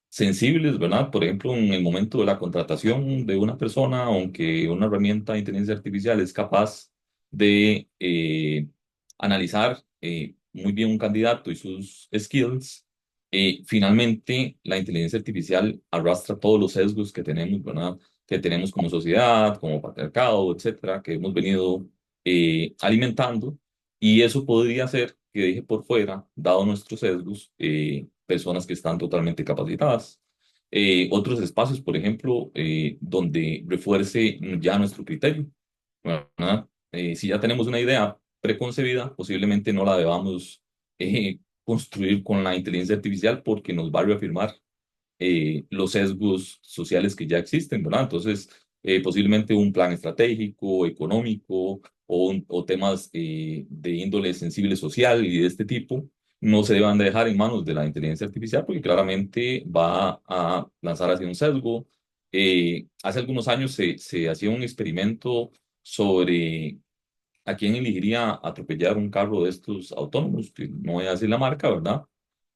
sensibles, ¿verdad? Por ejemplo, en el momento de la contratación de una persona, aunque una herramienta de inteligencia artificial es capaz de analizar muy bien un candidato y sus skills, finalmente la inteligencia artificial arrastra todos los sesgos que tenemos, ¿verdad? Que tenemos como sociedad, como patriarcado, etcétera, que hemos venido alimentando, y eso podría ser que deje por fuera, dado nuestros sesgos, personas que están totalmente capacitadas. Otros espacios, por ejemplo, donde refuerce ya nuestro criterio, ¿verdad? Si ya tenemos una idea preconcebida, posiblemente no la debamos construir con la inteligencia artificial porque nos va a reafirmar los sesgos sociales que ya existen, ¿verdad? Entonces, posiblemente un plan estratégico, económico o temas de índole sensible social y de este tipo no se deban de dejar en manos de la inteligencia artificial porque claramente va a lanzar hacia un sesgo. Hace algunos años se hacía un experimento sobre a quién elegiría atropellar un carro de estos autónomos, que no voy a decir la marca, ¿verdad?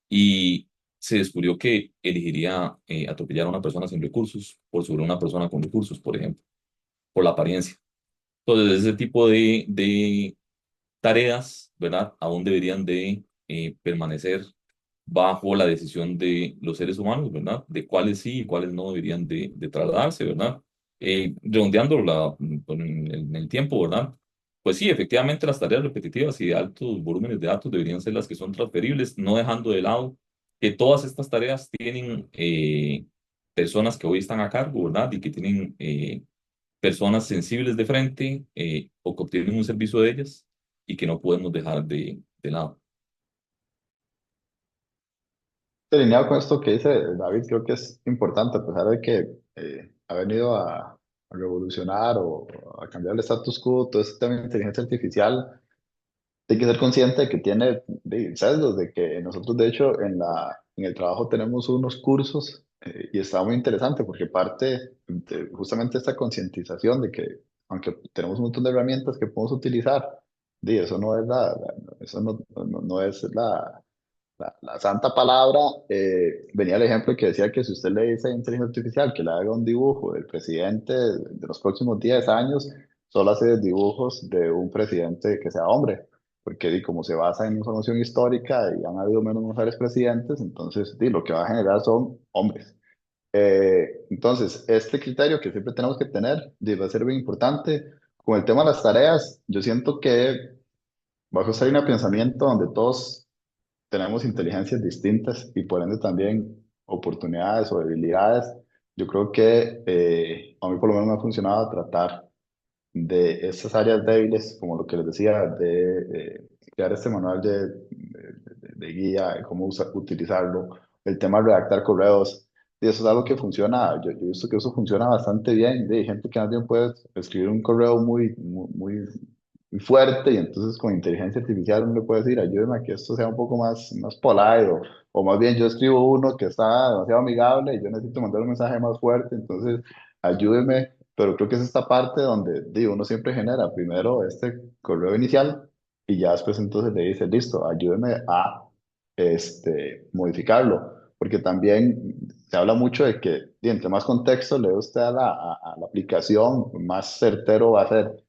Y se descubrió que elegiría atropellar a una persona sin recursos por sobre una persona con recursos, por ejemplo, por la apariencia. Entonces, ese tipo de tareas, ¿verdad? Aún deberían de permanecer bajo la decisión de los seres humanos, ¿verdad? De cuáles sí y cuáles no deberían de trasladarse, ¿verdad? Redondeando en el tiempo, ¿verdad? Pues sí, efectivamente las tareas repetitivas y de altos volúmenes de datos deberían ser las que son transferibles, no dejando de lado que todas estas tareas tienen personas que hoy están a cargo, ¿verdad? Y que tienen personas sensibles de frente o que obtienen un servicio de ellas y que no podemos dejar de lado. Alineado con esto que dice David, creo que es importante, a pesar de que ha venido a revolucionar o a cambiar el status quo, todo este tema de inteligencia artificial, hay que ser consciente de que tiene sesgos, de que nosotros de hecho en el trabajo tenemos unos cursos y está muy interesante porque parte de justamente esta concientización de que aunque tenemos un montón de herramientas que podemos utilizar, eso no es eso no es la santa palabra. Venía el ejemplo que decía que si usted le dice a inteligencia artificial que le haga un dibujo del presidente de los próximos 10 años, solo hace dibujos de un presidente que sea hombre, porque como se basa en información histórica y han habido menos mujeres presidentes, entonces lo que va a generar son hombres. Entonces, este criterio que siempre tenemos que tener va a ser bien importante. Con el tema de las tareas, yo siento que bajo esta línea de pensamiento donde todos tenemos inteligencias distintas y por ende también oportunidades o debilidades. Yo creo que a mí por lo menos me ha funcionado tratar de estas áreas débiles, como lo que les decía, de crear este manual de guía, de cómo utilizarlo, el tema de redactar correos. Y eso es algo que funciona, yo he visto que eso funciona bastante bien. Hay gente que más bien puede escribir un correo muy fuerte, y entonces con inteligencia artificial uno le puede decir, ayúdeme a que esto sea un poco más polite, o más bien yo escribo uno que está demasiado amigable y yo necesito mandar un mensaje más fuerte, entonces ayúdeme, pero creo que es esta parte donde digo, uno siempre genera primero este correo inicial y ya después entonces le dice, listo, ayúdeme a modificarlo, porque también se habla mucho de que entre más contexto le dé usted a la aplicación, más certero va a ser.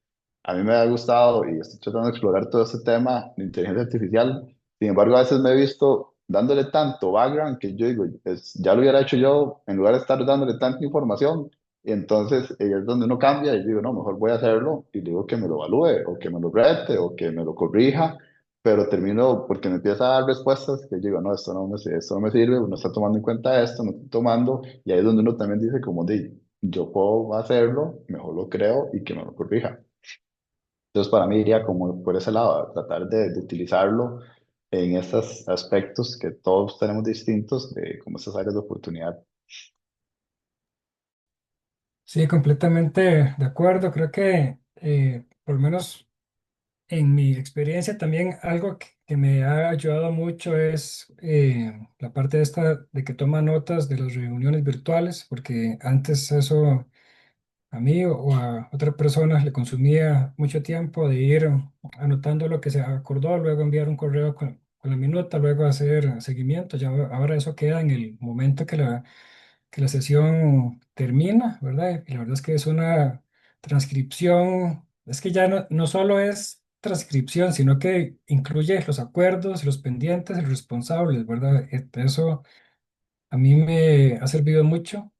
A mí me ha gustado y estoy tratando de explorar todo este tema de inteligencia artificial. Sin embargo, a veces me he visto dándole tanto background que yo digo, ya lo hubiera hecho yo en lugar de estar dándole tanta información. Y entonces es donde uno cambia y digo, no, mejor voy a hacerlo y digo que me lo evalúe o que me lo rete o que me lo corrija, pero termino porque me empieza a dar respuestas que digo, no, esto no me sirve, no está tomando en cuenta esto, no está tomando, y ahí es donde uno también dice como, yo puedo hacerlo, mejor lo creo y que me lo corrija. Entonces, para mí iría como por ese lado, tratar de utilizarlo en estos aspectos que todos tenemos distintos, de como estas áreas de oportunidad. Sí, completamente de acuerdo. Creo que por lo menos en mi experiencia también algo que me ha ayudado mucho es la parte esta de que toma notas de las reuniones virtuales, porque antes eso a mí o a otras personas le consumía mucho tiempo de ir anotando lo que se acordó, luego enviar un correo con la minuta, luego hacer seguimiento. Ya ahora eso queda en el momento que la sesión termina, ¿verdad? Y la verdad es que es una transcripción, es que ya no solo es transcripción, sino que incluye los acuerdos, los pendientes, los responsables, ¿verdad? Eso a mí me ha servido mucho.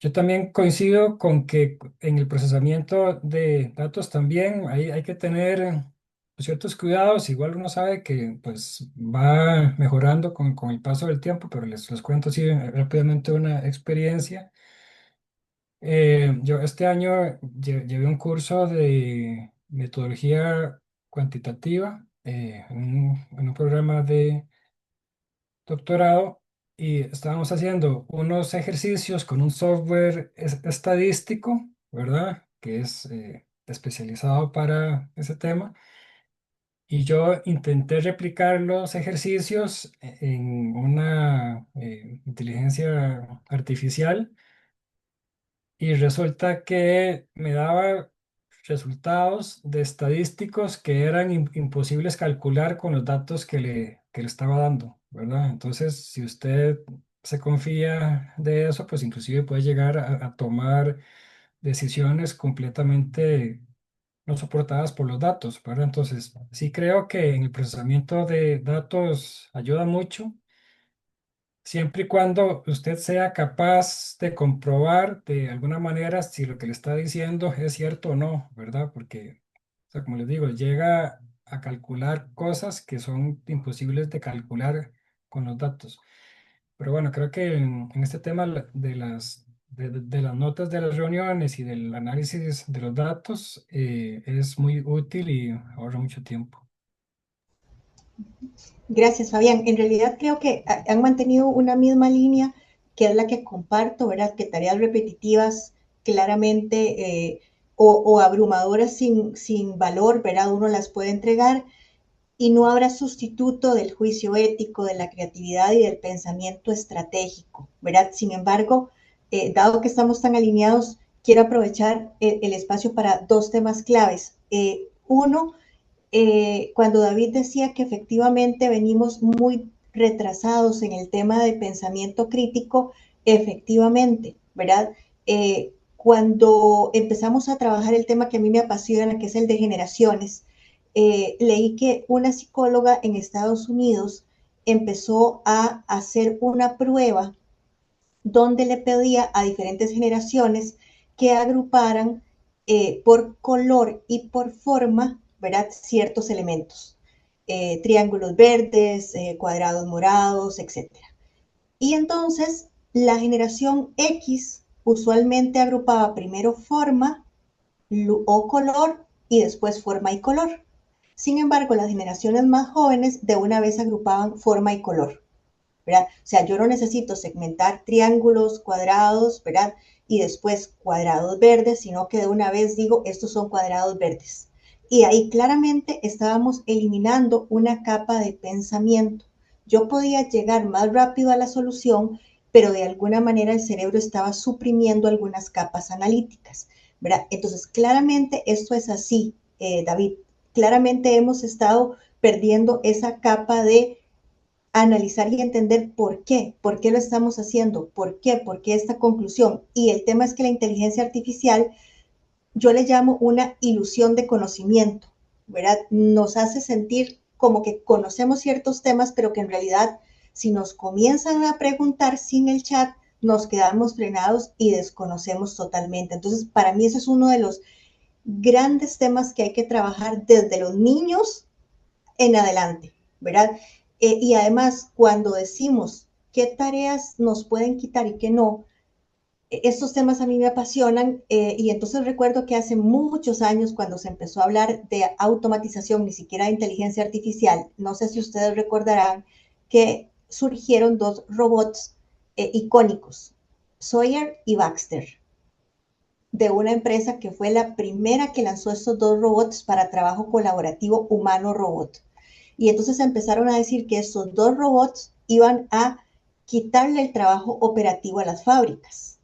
Yo también coincido con que en el procesamiento de datos también hay que tener ciertos cuidados. Igual uno sabe que pues va mejorando con el paso del tiempo, pero les cuento así rápidamente una experiencia. Yo este año llevé un curso de metodología cuantitativa en un programa de doctorado y estábamos haciendo unos ejercicios con un software estadístico, ¿verdad? Que es especializado para ese tema. Y yo intenté replicar los ejercicios en una inteligencia artificial y resulta que me daba resultados de estadísticos que eran imposibles calcular con los datos que le estaba dando, ¿verdad? Entonces, si usted se confía de eso, pues inclusive puede llegar a tomar decisiones completamente no soportadas por los datos, ¿verdad? Entonces, sí creo que en el procesamiento de datos ayuda mucho siempre y cuando usted sea capaz de comprobar de alguna manera si lo que le está diciendo es cierto o no, ¿verdad? Porque, o sea, como les digo, llega a calcular cosas que son imposibles de calcular con los datos. Pero bueno, creo que en este tema de las notas de las reuniones y del análisis de los datos es muy útil y ahorra mucho tiempo. Gracias, Fabián. En realidad creo que han mantenido una misma línea, que es la que comparto, ¿verdad? Que tareas repetitivas claramente o abrumadoras sin valor, ¿verdad? Uno las puede entregar y no habrá sustituto del juicio ético, de la creatividad y del pensamiento estratégico, ¿verdad? Sin embargo, dado que estamos tan alineados, quiero aprovechar el espacio para dos temas claves. Uno, cuando David decía que efectivamente venimos muy retrasados en el tema de pensamiento crítico, efectivamente, ¿verdad? Cuando empezamos a trabajar el tema que a mí me apasiona, que es el de generaciones, leí que una psicóloga en Estados Unidos empezó a hacer una prueba donde le pedía a diferentes generaciones que agruparan por color y por forma, ¿verdad? Ciertos elementos, triángulos verdes, cuadrados morados, etcétera. Y entonces la generación X usualmente agrupaba primero forma o color y después forma y color. Sin embargo, las generaciones más jóvenes de una vez agrupaban forma y color, ¿verdad? O sea, yo no necesito segmentar triángulos, cuadrados, ¿verdad? Y después cuadrados verdes, sino que de una vez digo, estos son cuadrados verdes. Y ahí claramente estábamos eliminando una capa de pensamiento. Yo podía llegar más rápido a la solución, pero de alguna manera el cerebro estaba suprimiendo algunas capas analíticas, ¿verdad? Entonces, claramente esto es así, David. Claramente hemos estado perdiendo esa capa de analizar y entender por qué lo estamos haciendo, por qué esta conclusión. Y el tema es que la inteligencia artificial yo le llamo una ilusión de conocimiento, ¿verdad? Nos hace sentir como que conocemos ciertos temas, pero que en realidad si nos comienzan a preguntar sin el chat, nos quedamos frenados y desconocemos totalmente. Entonces, para mí ese es uno de los grandes temas que hay que trabajar desde los niños en adelante, ¿verdad? Y además, cuando decimos qué tareas nos pueden quitar y qué no, estos temas a mí me apasionan y entonces recuerdo que hace muchos años cuando se empezó a hablar de automatización, ni siquiera de inteligencia artificial, no sé si ustedes recordarán que surgieron dos robots icónicos, Sawyer y Baxter, de una empresa que fue la primera que lanzó estos dos robots para trabajo colaborativo humano-robot. Y entonces empezaron a decir que estos dos robots iban a quitarle el trabajo operativo a las fábricas.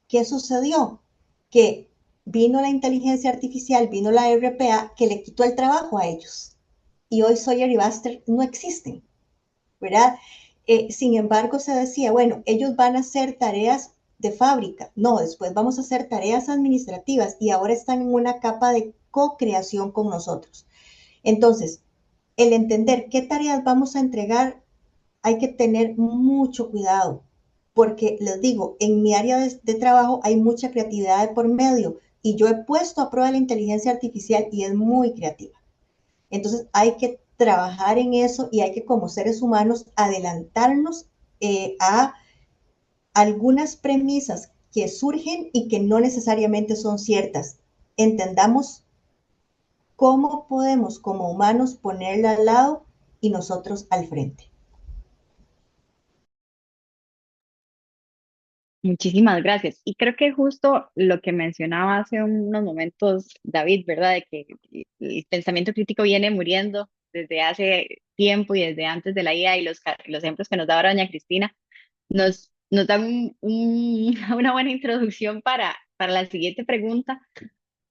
¿Qué sucedió? Que vino la inteligencia artificial, vino la RPA que le quitó el trabajo a ellos. Y hoy Sawyer y Baxter no existen, ¿verdad? Sin embargo, se decía, bueno, ellos van a hacer tareas de fábrica. No, después vamos a hacer tareas administrativas y ahora están en una capa de co-creación con nosotros. Entonces, el entender qué tareas vamos a entregar, hay que tener mucho cuidado, porque les digo, en mi área de trabajo hay mucha creatividad de por medio y yo he puesto a prueba la inteligencia artificial y es muy creativa. Entonces hay que trabajar en eso y hay que como seres humanos adelantarnos a algunas premisas que surgen y que no necesariamente son ciertas. Entendamos cómo podemos como humanos ponerla al lado y nosotros al frente. Muchísimas gracias. Y creo que justo lo que mencionaba hace unos momentos David, ¿verdad? De que el pensamiento crítico viene muriendo desde hace tiempo y desde antes de la IA y los ejemplos que nos da ahora doña Cristina nos dan una buena introducción para la siguiente pregunta,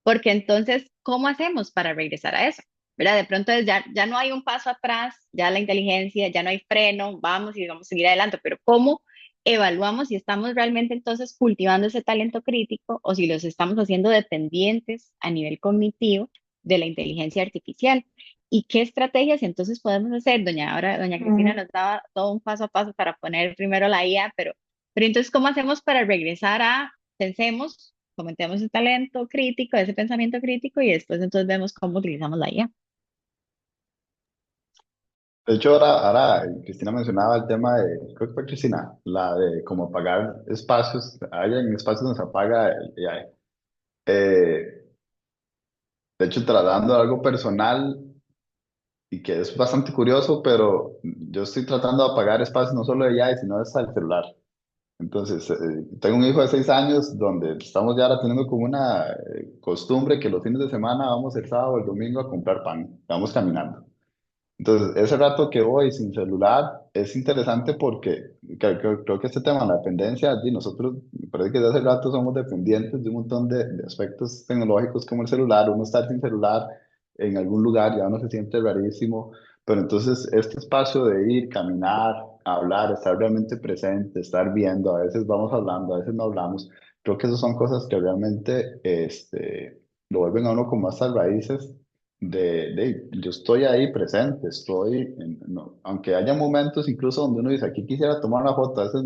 porque entonces, ¿cómo hacemos para regresar a eso? ¿Verdad? De pronto ya no hay un paso atrás, ya la inteligencia, ya no hay freno, vamos y vamos a seguir adelante, pero ¿cómo evaluamos si estamos realmente entonces cultivando ese talento crítico o si los estamos haciendo dependientes a nivel cognitivo de la inteligencia artificial? ¿Y qué estrategias entonces podemos hacer? Ahora doña Cristina nos daba todo un paso a paso para poner primero la IA, pero entonces, ¿cómo hacemos para regresar a, pensemos, comentemos ese talento crítico, ese pensamiento crítico y después entonces vemos cómo utilizamos la IA? De hecho, ahora Cristina mencionaba el tema de, creo que fue Cristina, la de cómo apagar espacios, hay en espacios donde se apaga el AI. Eh, de hecho, tratando de algo personal y que es bastante curioso, pero yo estoy tratando de apagar espacios no solo de AI, sino hasta el celular. Entonces, tengo un hijo de 6 años donde estamos ya ahora teniendo como una costumbre que los fines de semana vamos el sábado o el domingo a comprar pan, vamos caminando. Entonces, ese rato que voy sin celular es interesante porque creo que este tema de la dependencia, y nosotros me parece que desde hace rato somos dependientes de un montón de aspectos tecnológicos como el celular, uno estar sin celular en algún lugar ya uno se siente rarísimo, pero entonces este espacio de ir, caminar, hablar, estar realmente presente, estar viendo, a veces vamos hablando, a veces no hablamos, creo que esas son cosas que realmente lo vuelven a uno como hasta raíces yo estoy ahí presente, aunque haya momentos incluso donde uno dice, aquí quisiera tomar una foto, a veces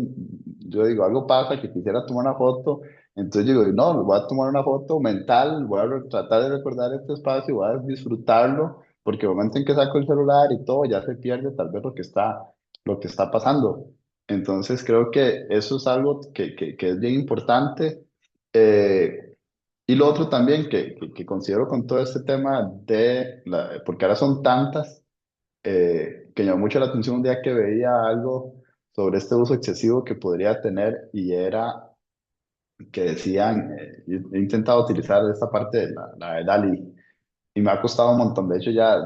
yo digo, algo pasa que quisiera tomar una foto, entonces digo, no, voy a tomar una foto mental, voy a tratar de recordar este espacio, voy a disfrutarlo, porque el momento en que saco el celular y todo, ya se pierde tal vez lo que está pasando. Entonces creo que eso es algo que es bien importante. Eh, y lo otro también que considero con todo este tema porque ahora son tantas, que me llamó mucho la atención un día que veía algo sobre este uso excesivo que podría tener y era que decían, he intentado utilizar esta parte de la de DALI, y me ha costado un montón. De hecho, ya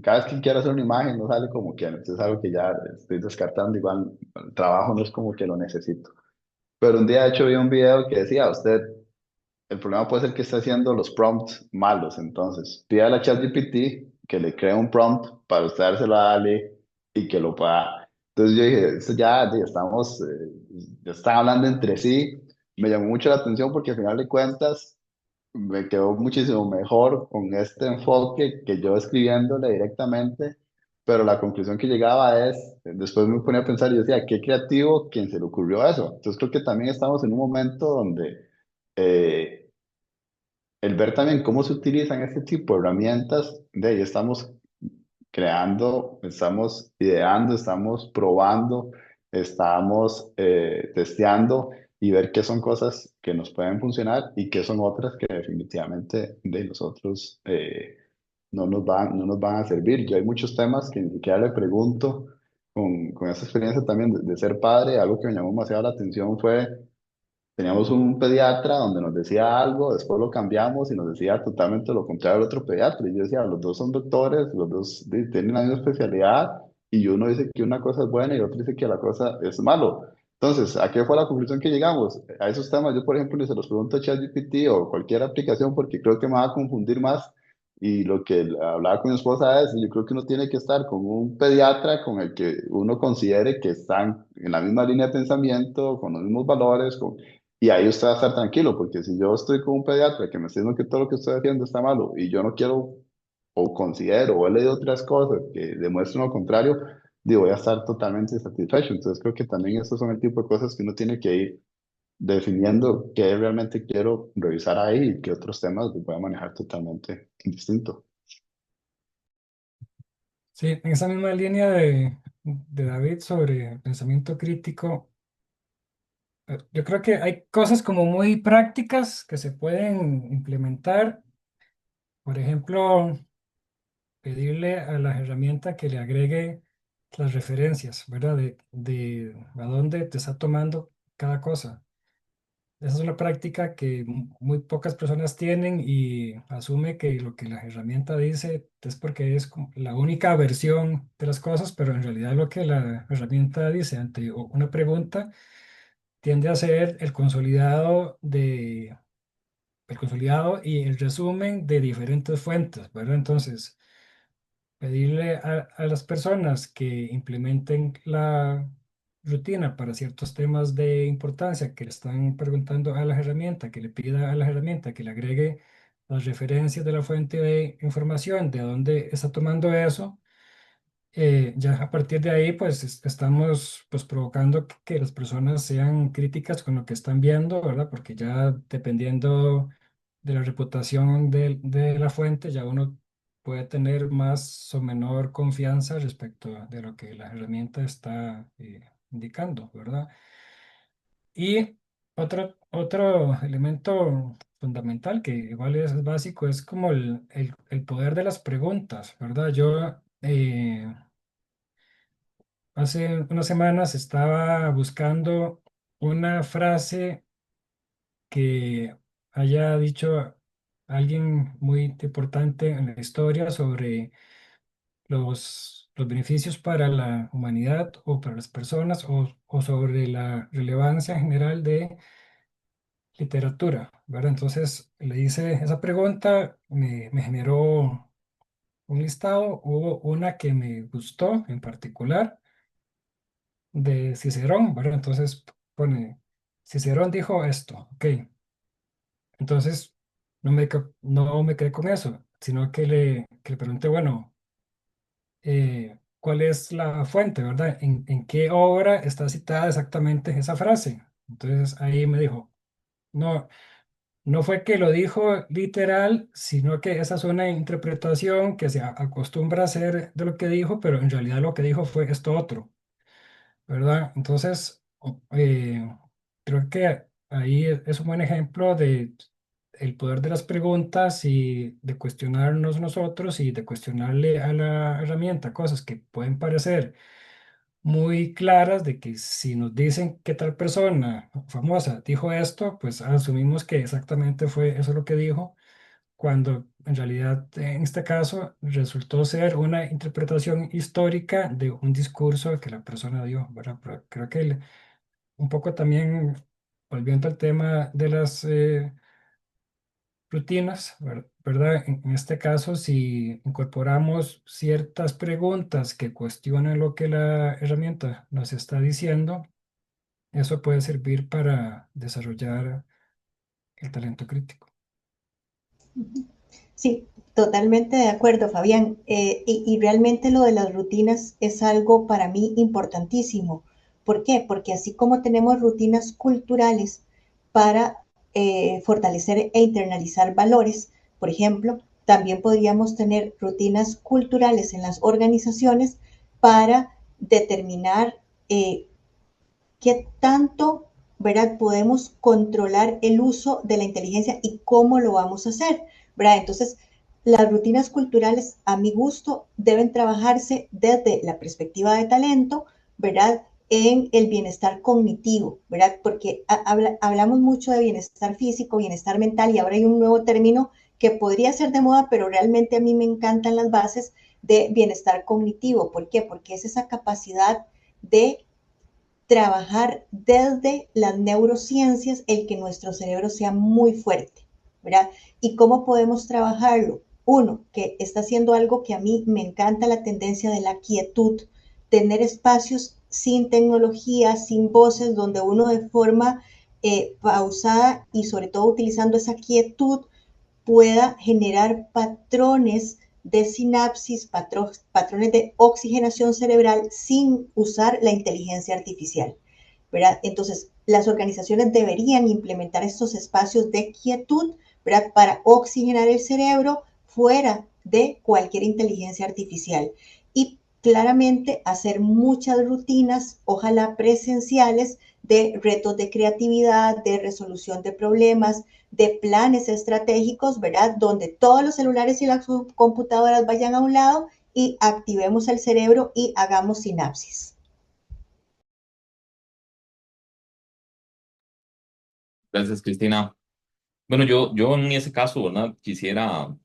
cada vez que quiero hacer una imagen no sale como quiero. Entonces es algo que ya estoy descartando. Igual el trabajo no es como que lo necesito. Pero un día, de hecho, vi un video que decía, usted, el problema puede ser que esté haciendo los prompts malos. Entonces, pida a la ChatGPT que le cree un prompt para usted dárselo a Ale y que lo pueda. Entonces yo dije, esto ya estamos, ya están hablando entre sí. Me llamó mucho la atención porque al final de cuentas me quedó muchísimo mejor con este enfoque que yo escribiéndole directamente, pero la conclusión que llegaba es, después me ponía a pensar y decía, qué creativo quien se le ocurrió eso. Entonces creo que también estamos en un momento donde eh, el ver también cómo se utilizan este tipo de herramientas, de ahí estamos creando, estamos ideando, estamos probando, estamos testeando y ver qué son cosas que nos pueden funcionar y qué son otras que definitivamente de nosotros no nos van a servir. Yo hay muchos temas que ni siquiera le pregunto con esa experiencia también de ser padre. Algo que me llamó demasiado la atención fue teníamos un pediatra donde nos decía algo, después lo cambiamos y nos decía totalmente lo contrario al otro pediatra. Y yo decía, los dos son doctores, los dos tienen la misma especialidad y uno dice que una cosa es buena y el otro dice que la cosa es malo. Entonces, ¿a qué fue la conclusión que llegamos? A esos temas yo, por ejemplo, ni se los pregunto a ChatGPT o cualquier aplicación porque creo que me va a confundir más. Y lo que hablaba con mi esposa es, yo creo que uno tiene que estar con un pediatra con el que uno considere que están en la misma línea de pensamiento, con los mismos valores, y ahí usted va a estar tranquilo, porque si yo estoy con un pediatra que me está diciendo que todo lo que estoy haciendo está malo y yo no quiero o considero o he leído otras cosas que demuestran lo contrario, digo, voy a estar totalmente insatisfecho. Entonces creo que también estos son el tipo de cosas que uno tiene que ir definiendo qué realmente quiero revisar ahí y qué otros temas voy a manejar totalmente distinto. Sí, en esa misma línea de David sobre pensamiento crítico, yo creo que hay cosas como muy prácticas que se pueden implementar. Por ejemplo, pedirle a la herramienta que le agregue las referencias, ¿verdad? De a dónde te está tomando cada cosa. Esa es una práctica que muy pocas personas tienen y asume que lo que la herramienta dice es porque es como la única versión de las cosas, pero en realidad lo que la herramienta dice ante una pregunta tiende a ser el consolidado y el resumen de diferentes fuentes, ¿verdad? Entonces, pedirle a las personas que implementen la rutina para ciertos temas de importancia que le están preguntando a la herramienta, que le pida a la herramienta que le agregue las referencias de la fuente de información, de dónde está tomando eso. Ya a partir de ahí, pues estamos pues provocando que las personas sean críticas con lo que están viendo, ¿verdad? Porque ya dependiendo de la reputación de la fuente, ya uno puede tener más o menor confianza respecto de lo que la herramienta está indicando, ¿verdad? Y otro elemento fundamental que igual es básico es como el poder de las preguntas, ¿verdad? Yo hace unas semanas estaba buscando una frase que haya dicho alguien muy importante en la historia sobre los beneficios para la humanidad o para las personas o sobre la relevancia general de literatura, ¿verdad? Entonces le hice esa pregunta, me generó un listado, hubo una que me gustó en particular de Cicerón, ¿verdad? Entonces pone, Cicerón dijo esto, ok. Entonces no me quedé con eso, sino que le pregunté, bueno, ¿cuál es la fuente, verdad? En qué obra está citada exactamente esa frase? Entonces ahí me dijo, no, no fue que lo dijo literal, sino que esa es una interpretación que se acostumbra a hacer de lo que dijo, pero en realidad lo que dijo fue esto otro. ¿Verdad? Entonces, creo que ahí es un buen ejemplo de el poder de las preguntas y de cuestionarnos nosotros y de cuestionarle a la herramienta cosas que pueden parecer muy claras de que si nos dicen que tal persona famosa dijo esto, pues asumimos que exactamente fue eso lo que dijo cuando en realidad en este caso resultó ser una interpretación histórica de un discurso que la persona dio, ¿verdad? Pero creo que un poco también, volviendo al tema de las rutinas, ¿verdad? En este caso, si incorporamos ciertas preguntas que cuestionan lo que la herramienta nos está diciendo, eso puede servir para desarrollar el talento crítico. Sí, totalmente de acuerdo, Fabián. Y realmente lo de las rutinas es algo para mí importantísimo. ¿Por qué? Porque así como tenemos rutinas culturales para fortalecer e internalizar valores, por ejemplo, también podríamos tener rutinas culturales en las organizaciones para determinar qué tanto, ¿verdad? Podemos controlar el uso de la inteligencia y cómo lo vamos a hacer, ¿verdad? Entonces, las rutinas culturales, a mi gusto, deben trabajarse desde la perspectiva de talento, ¿verdad? En el bienestar cognitivo, ¿verdad? Porque hablamos mucho de bienestar físico, bienestar mental, y ahora hay un nuevo término que podría ser de moda, pero realmente a mí me encantan las bases de bienestar cognitivo. ¿Por qué? Porque es esa capacidad de trabajar desde las neurociencias el que nuestro cerebro sea muy fuerte, ¿verdad? ¿Y cómo podemos trabajarlo? Uno, que está haciendo algo que a mí me encanta, la tendencia de la quietud, tener espacios sin tecnología, sin voces, donde uno de forma pausada y sobre todo utilizando esa quietud pueda generar patrones de sinapsis, patrones de oxigenación cerebral sin usar la inteligencia artificial, ¿verdad? Entonces, las organizaciones deberían implementar estos espacios de quietud, ¿verdad? Para oxigenar el cerebro fuera de cualquier inteligencia artificial. Y claramente hacer muchas rutinas, ojalá presenciales, de retos de creatividad, de resolución de problemas, de planes estratégicos, ¿verdad? Donde todos los celulares y las computadoras vayan a un lado y activemos el cerebro y hagamos sinapsis. Gracias, Cristina. Bueno, yo en ese caso, ¿verdad? Quisiera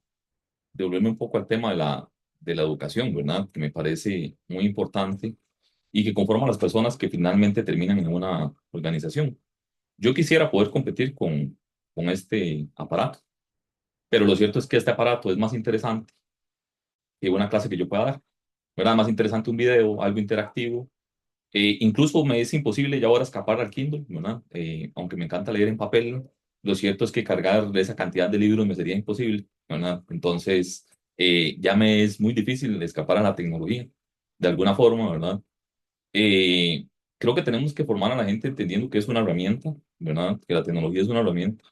devolverme un poco al tema de la educación, ¿verdad? Que me parece muy importante y que conforma a las personas que finalmente terminan en una organización. Yo quisiera poder competir con este aparato, pero lo cierto es que este aparato es más interesante que una clase que yo pueda dar, ¿verdad? Más interesante un video, algo interactivo. Incluso me es imposible ya ahora escapar al Kindle, ¿verdad? Aunque me encanta leer en papel, lo cierto es que cargar esa cantidad de libros me sería imposible, ¿verdad? Entonces, ya me es muy difícil escapar a la tecnología, de alguna forma, ¿verdad? Eh, Creo que tenemos que formar a la gente entendiendo que es una herramienta, ¿verdad? Que la tecnología es una herramienta.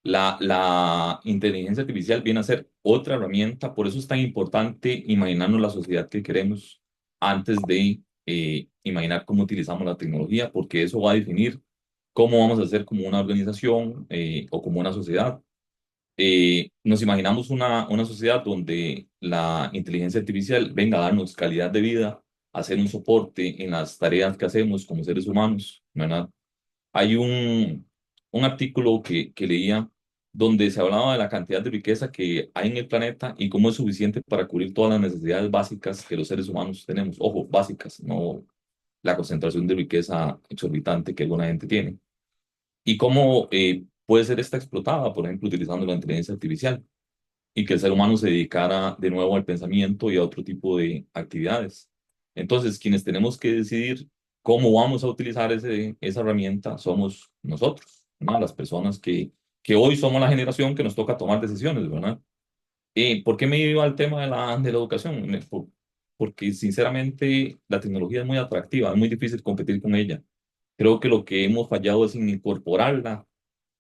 La inteligencia artificial viene a ser otra herramienta, por eso es tan importante imaginarnos la sociedad que queremos antes de imaginar cómo utilizamos la tecnología, porque eso va a definir cómo vamos a ser como una organización o como una sociedad. Nos imaginamos una sociedad donde la inteligencia artificial venga a darnos calidad de vida, a hacer un soporte en las tareas que hacemos como seres humanos, ¿verdad? Hay un artículo que leía donde se hablaba de la cantidad de riqueza que hay en el planeta y cómo es suficiente para cubrir todas las necesidades básicas que los seres humanos tenemos. Ojo, básicas, no la concentración de riqueza exorbitante que alguna gente tiene. Y cómo puede ser esta explotada, por ejemplo, utilizando la inteligencia artificial y que el ser humano se dedicara de nuevo al pensamiento y a otro tipo de actividades. Entonces, quienes tenemos que decidir cómo vamos a utilizar esa herramienta somos nosotros, ¿no? Las personas que hoy somos la generación que nos toca tomar decisiones, ¿verdad? ¿Por qué me iba al tema de la educación? Porque sinceramente la tecnología es muy atractiva, es muy difícil competir con ella. Creo que lo que hemos fallado es en incorporarla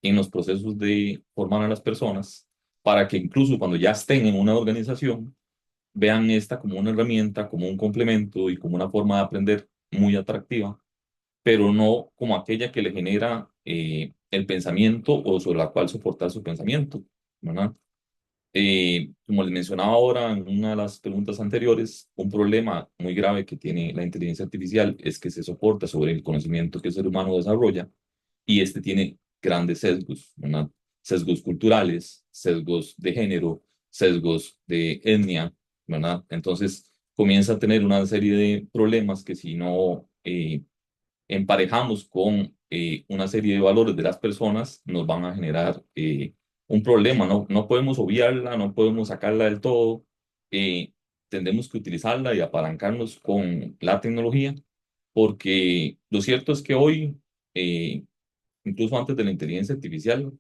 en los procesos de formar a las personas para que incluso cuando ya estén en una organización, vean esta como una herramienta, como un complemento y como una forma de aprender muy atractiva, pero no como aquella que le genera el pensamiento o sobre la cual soportar su pensamiento, ¿verdad? Como les mencionaba ahora en una de las preguntas anteriores, un problema muy grave que tiene la inteligencia artificial es que se soporta sobre el conocimiento que el ser humano desarrolla y este tiene grandes sesgos, ¿verdad? sesgos culturales, sesgos de género, sesgos de etnia, ¿verdad? Entonces comienza a tener una serie de problemas que si no emparejamos con una serie de valores de las personas, nos van a generar un problema. No, no podemos obviarla, no podemos sacarla del todo. eh, Tendremos que utilizarla y apalancarnos con la tecnología, porque lo cierto es que hoy, eh, incluso antes de la inteligencia artificial,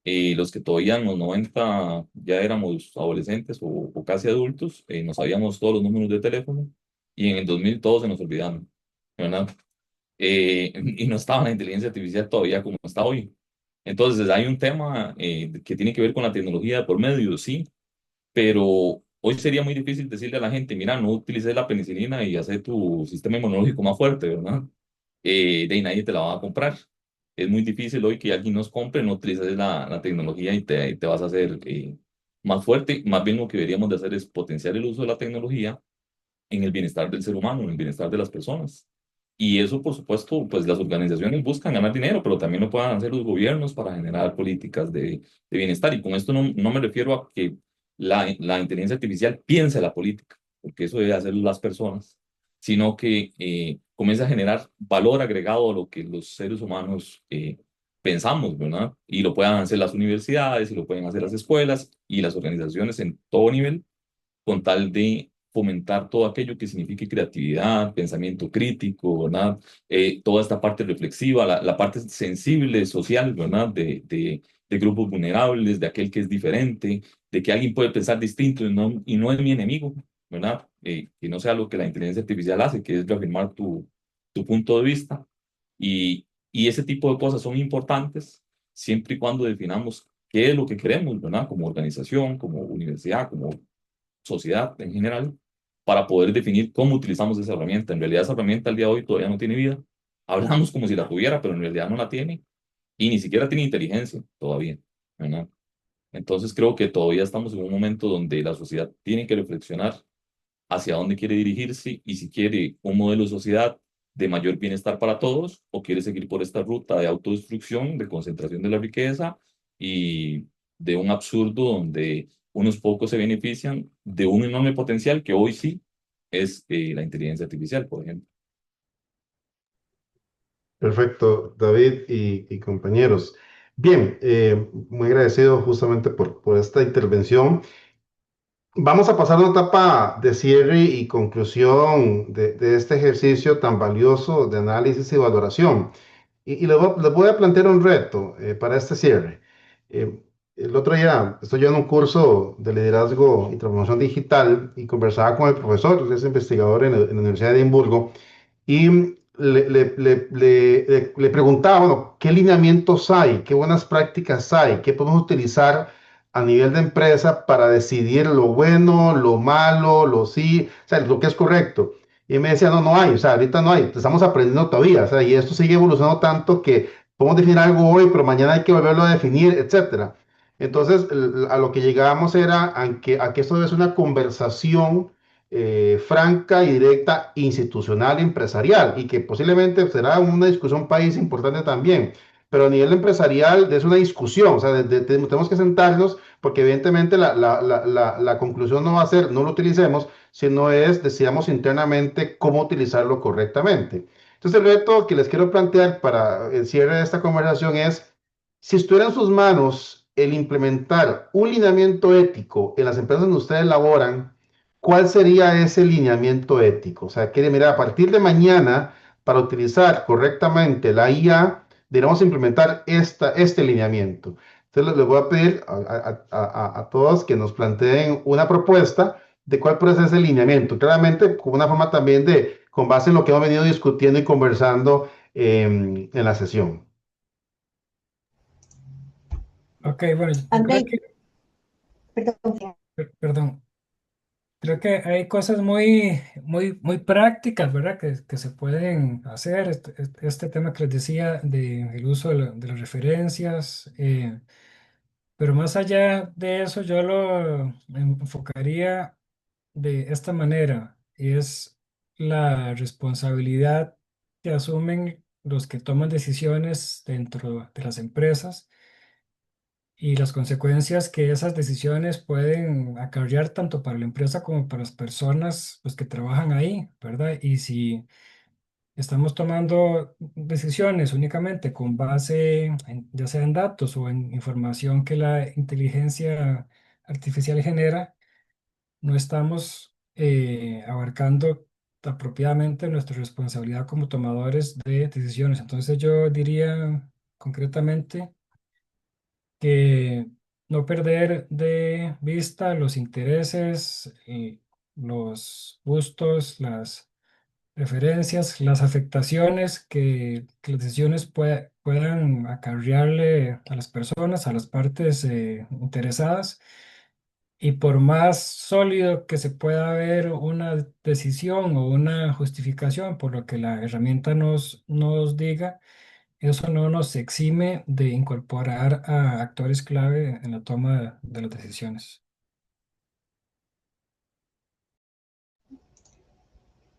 los que todavía en los 90 ya éramos adolescentes o casi adultos, no sabíamos todos los números de teléfono y en el 2000 todos se nos olvidaron, ¿verdad? Y no estaba la inteligencia artificial todavía como está hoy. Entonces hay un tema que tiene que ver con la tecnología por medio, sí, pero hoy sería muy difícil decirle a la gente, mira, no utilices la penicilina y hacer tu sistema inmunológico más fuerte, ¿verdad? De ahí nadie te la va a comprar. Es muy difícil hoy que alguien nos compre, no utilices la tecnología y te vas a hacer más fuerte. Más bien lo que deberíamos de hacer es potenciar el uso de la tecnología en el bienestar del ser humano, en el bienestar de las personas. Y eso, por supuesto, pues las organizaciones buscan ganar dinero, pero también lo puedan hacer los gobiernos para generar políticas de bienestar. Y con esto no me refiero a que la inteligencia artificial piense la política, porque eso debe hacer las personas, sino que comience a generar valor agregado a lo que los seres humanos pensamos, ¿verdad? Y lo puedan hacer las universidades, y lo pueden hacer las escuelas y las organizaciones en todo nivel con tal de fomentar todo aquello que signifique creatividad, pensamiento crítico, ¿verdad? Toda esta parte reflexiva, la parte sensible, social, ¿verdad? De grupos vulnerables, de aquel que es diferente, de que alguien puede pensar distinto y no es mi enemigo, ¿verdad? Que no sea lo que la inteligencia artificial hace, que es reafirmar tu punto de vista. Y ese tipo de cosas son importantes siempre y cuando definamos qué es lo que queremos, ¿verdad? Como organización, como universidad, como sociedad en general, para poder definir cómo utilizamos esa herramienta. En realidad esa herramienta al día de hoy todavía no tiene vida. Hablamos como si la tuviera, pero en realidad no la tiene y ni siquiera tiene inteligencia todavía, ¿verdad? Entonces creo que todavía estamos en un momento donde la sociedad tiene que reflexionar hacia dónde quiere dirigirse y si quiere un modelo de sociedad de mayor bienestar para todos o quiere seguir por esta ruta de autodestrucción, de concentración de la riqueza y de un absurdo donde unos pocos se benefician de un enorme potencial que hoy sí es la inteligencia artificial, por ejemplo. Perfecto, David y compañeros. Bien, muy agradecido justamente por esta intervención. Vamos a pasar a una etapa de cierre y conclusión de este ejercicio tan valioso de análisis y valoración. Y les voy a plantear un reto para este cierre. Eh, el otro día estoy yo en un curso de liderazgo y transformación digital y conversaba con el profesor, él es investigador en la Universidad de Edimburgo, y le preguntaba, bueno, ¿qué lineamientos hay? ¿Qué buenas prácticas hay? ¿Qué podemos utilizar a nivel de empresa para decidir lo bueno, lo malo, lo sí, o sea, lo que es correcto? Y me decía, no, no hay, o sea, ahorita no hay, estamos aprendiendo todavía, o sea, y esto sigue evolucionando tanto que podemos definir algo hoy, pero mañana hay que volverlo a definir, etcétera. Entonces, a lo que llegábamos era a que esto debe ser una conversación franca y directa, institucional y empresarial, y que posiblemente será una discusión país importante también. Pero a nivel empresarial es una discusión, o sea, tenemos que sentarnos porque evidentemente la conclusión no va a ser no lo utilicemos, sino es decidamos internamente cómo utilizarlo correctamente. Entonces el reto que les quiero plantear para el cierre de esta conversación es, si estuviera en sus manos el implementar un lineamiento ético en las empresas donde ustedes laboran, ¿cuál sería ese lineamiento ético? O sea, quiere mirar a partir de mañana, para utilizar correctamente la IA, debemos implementar este lineamiento. Entonces, les voy a pedir a todos que nos planteen una propuesta de cuál puede ser ese lineamiento. Claramente, con una forma también con base en lo que hemos venido discutiendo y conversando en la sesión. Ok, bueno, yo creo Andrei, que, perdón. perdón, creo que hay cosas muy prácticas, ¿verdad? Que se pueden hacer. Este tema que les decía del uso de las referencias. Pero más allá de eso, yo lo enfocaría de esta manera, y es la responsabilidad que asumen los que toman decisiones dentro de las empresas y las consecuencias que esas decisiones pueden acarrear tanto para la empresa como para las personas pues, que trabajan ahí, ¿verdad? Y si estamos tomando decisiones únicamente con base ya sea en datos o en información que la inteligencia artificial genera, no estamos abarcando apropiadamente nuestra responsabilidad como tomadores de decisiones. Entonces yo diría concretamente que no perder de vista los intereses, los gustos, las preferencias, las afectaciones que las decisiones puedan acarrearle a las personas, a las partes interesadas. Y por más sólido que se pueda ver una decisión o una justificación por lo que la herramienta nos diga, eso no nos exime de incorporar a actores clave en la toma de las decisiones.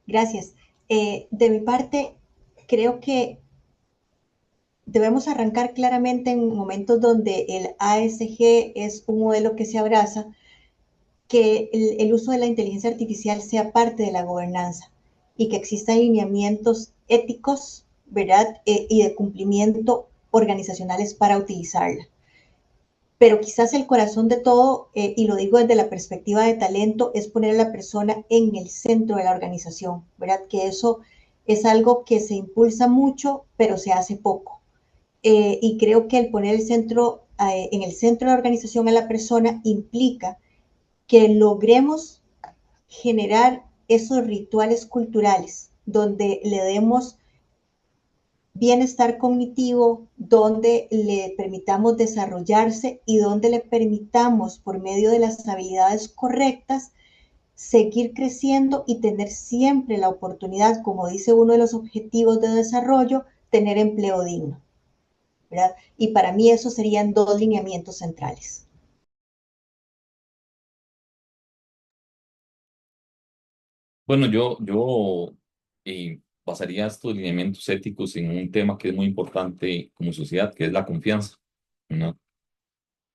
Gracias. De mi parte, creo que debemos arrancar claramente en momentos donde el ASG es un modelo que se abraza, que el uso de la inteligencia artificial sea parte de la gobernanza y que existan lineamientos éticos, ¿verdad? Y de cumplimiento organizacionales para utilizarla. Pero quizás el corazón de todo, y lo digo desde la perspectiva de talento, es poner a la persona en el centro de la organización, ¿verdad? Que eso es algo que se impulsa mucho, pero se hace poco. Y creo que el poner en el centro de la organización a la persona implica que logremos generar esos rituales culturales donde le demos bienestar cognitivo, donde le permitamos desarrollarse y donde le permitamos, por medio de las habilidades correctas, seguir creciendo y tener siempre la oportunidad, como dice uno de los objetivos de desarrollo, tener empleo digno, ¿verdad? Y para mí eso serían dos lineamientos centrales. Bueno, yo basaría estos lineamientos éticos en un tema que es muy importante como sociedad, que es la confianza, ¿no?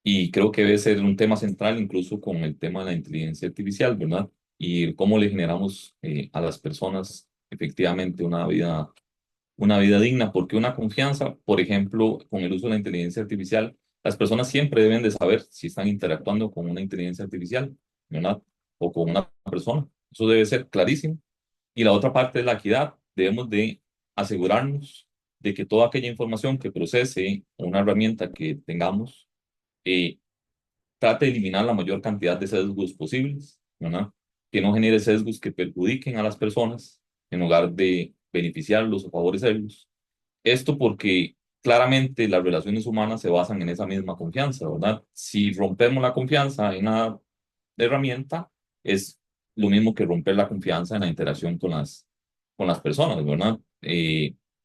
Y creo que debe ser un tema central incluso con el tema de la inteligencia artificial, ¿verdad? Y cómo le generamos a las personas efectivamente una vida digna, porque una confianza, por ejemplo, con el uso de la inteligencia artificial, las personas siempre deben de saber si están interactuando con una inteligencia artificial, ¿verdad? O con una persona. Eso debe ser clarísimo. Y la otra parte es la equidad. Debemos de asegurarnos de que toda aquella información que procese una herramienta que tengamos, eh, trate de eliminar la mayor cantidad de sesgos posibles, ¿verdad? Que no genere sesgos que perjudiquen a las personas en lugar de beneficiarlos o favorecerlos. Esto porque claramente las relaciones humanas se basan en esa misma confianza, ¿verdad? Si rompemos la confianza en una herramienta, es lo mismo que romper la confianza en la interacción con las personas, ¿verdad?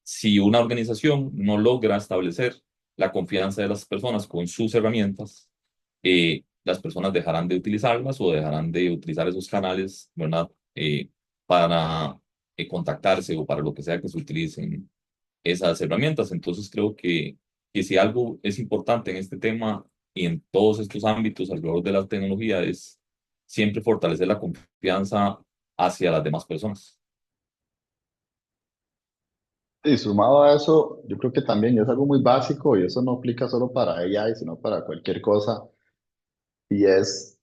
Si una organización no logra establecer la confianza de las personas con sus herramientas, las personas dejarán de utilizarlas o dejarán de utilizar esos canales, ¿verdad? Para contactarse o para lo que sea que se utilicen esas herramientas. Entonces creo que si algo es importante en este tema y en todos estos ámbitos alrededor de la tecnología es siempre fortalecer la confianza hacia las demás personas. Y sumado a eso, yo creo que también es algo muy básico y eso no aplica solo para AI, sino para cualquier cosa, y es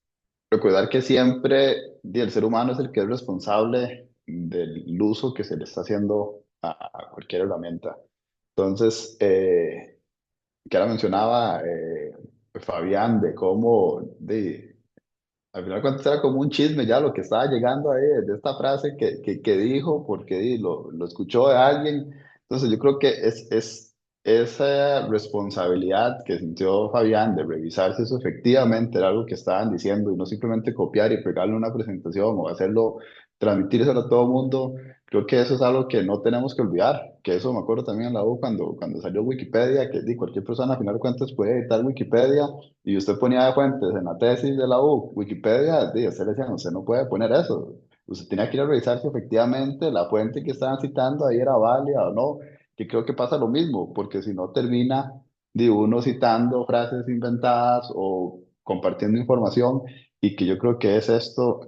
recordar que siempre el ser humano es el que es responsable del uso que se le está haciendo a cualquier herramienta. Entonces, que ahora mencionaba Fabián de cómo al final cuentas era como un chisme ya lo que estaba llegando ahí de esta frase que dijo porque lo escuchó de alguien. Entonces yo creo que es esa responsabilidad que sintió Fabián de revisar si eso efectivamente era algo que estaban diciendo y no simplemente copiar y pegarle una presentación o hacerlo, transmitírselo a todo el mundo. Creo que eso es algo que no tenemos que olvidar, que eso me acuerdo también en la U cuando salió Wikipedia, que cualquier persona al final de cuentas puede editar Wikipedia y usted ponía de fuentes en la tesis de la U, Wikipedia, usted le decían, usted no puede poner eso. Usted tenía que ir a revisar si efectivamente la fuente que estaban citando ahí era válida o no, que creo que pasa lo mismo, porque si no termina de uno citando frases inventadas o compartiendo información y que yo creo que es esto,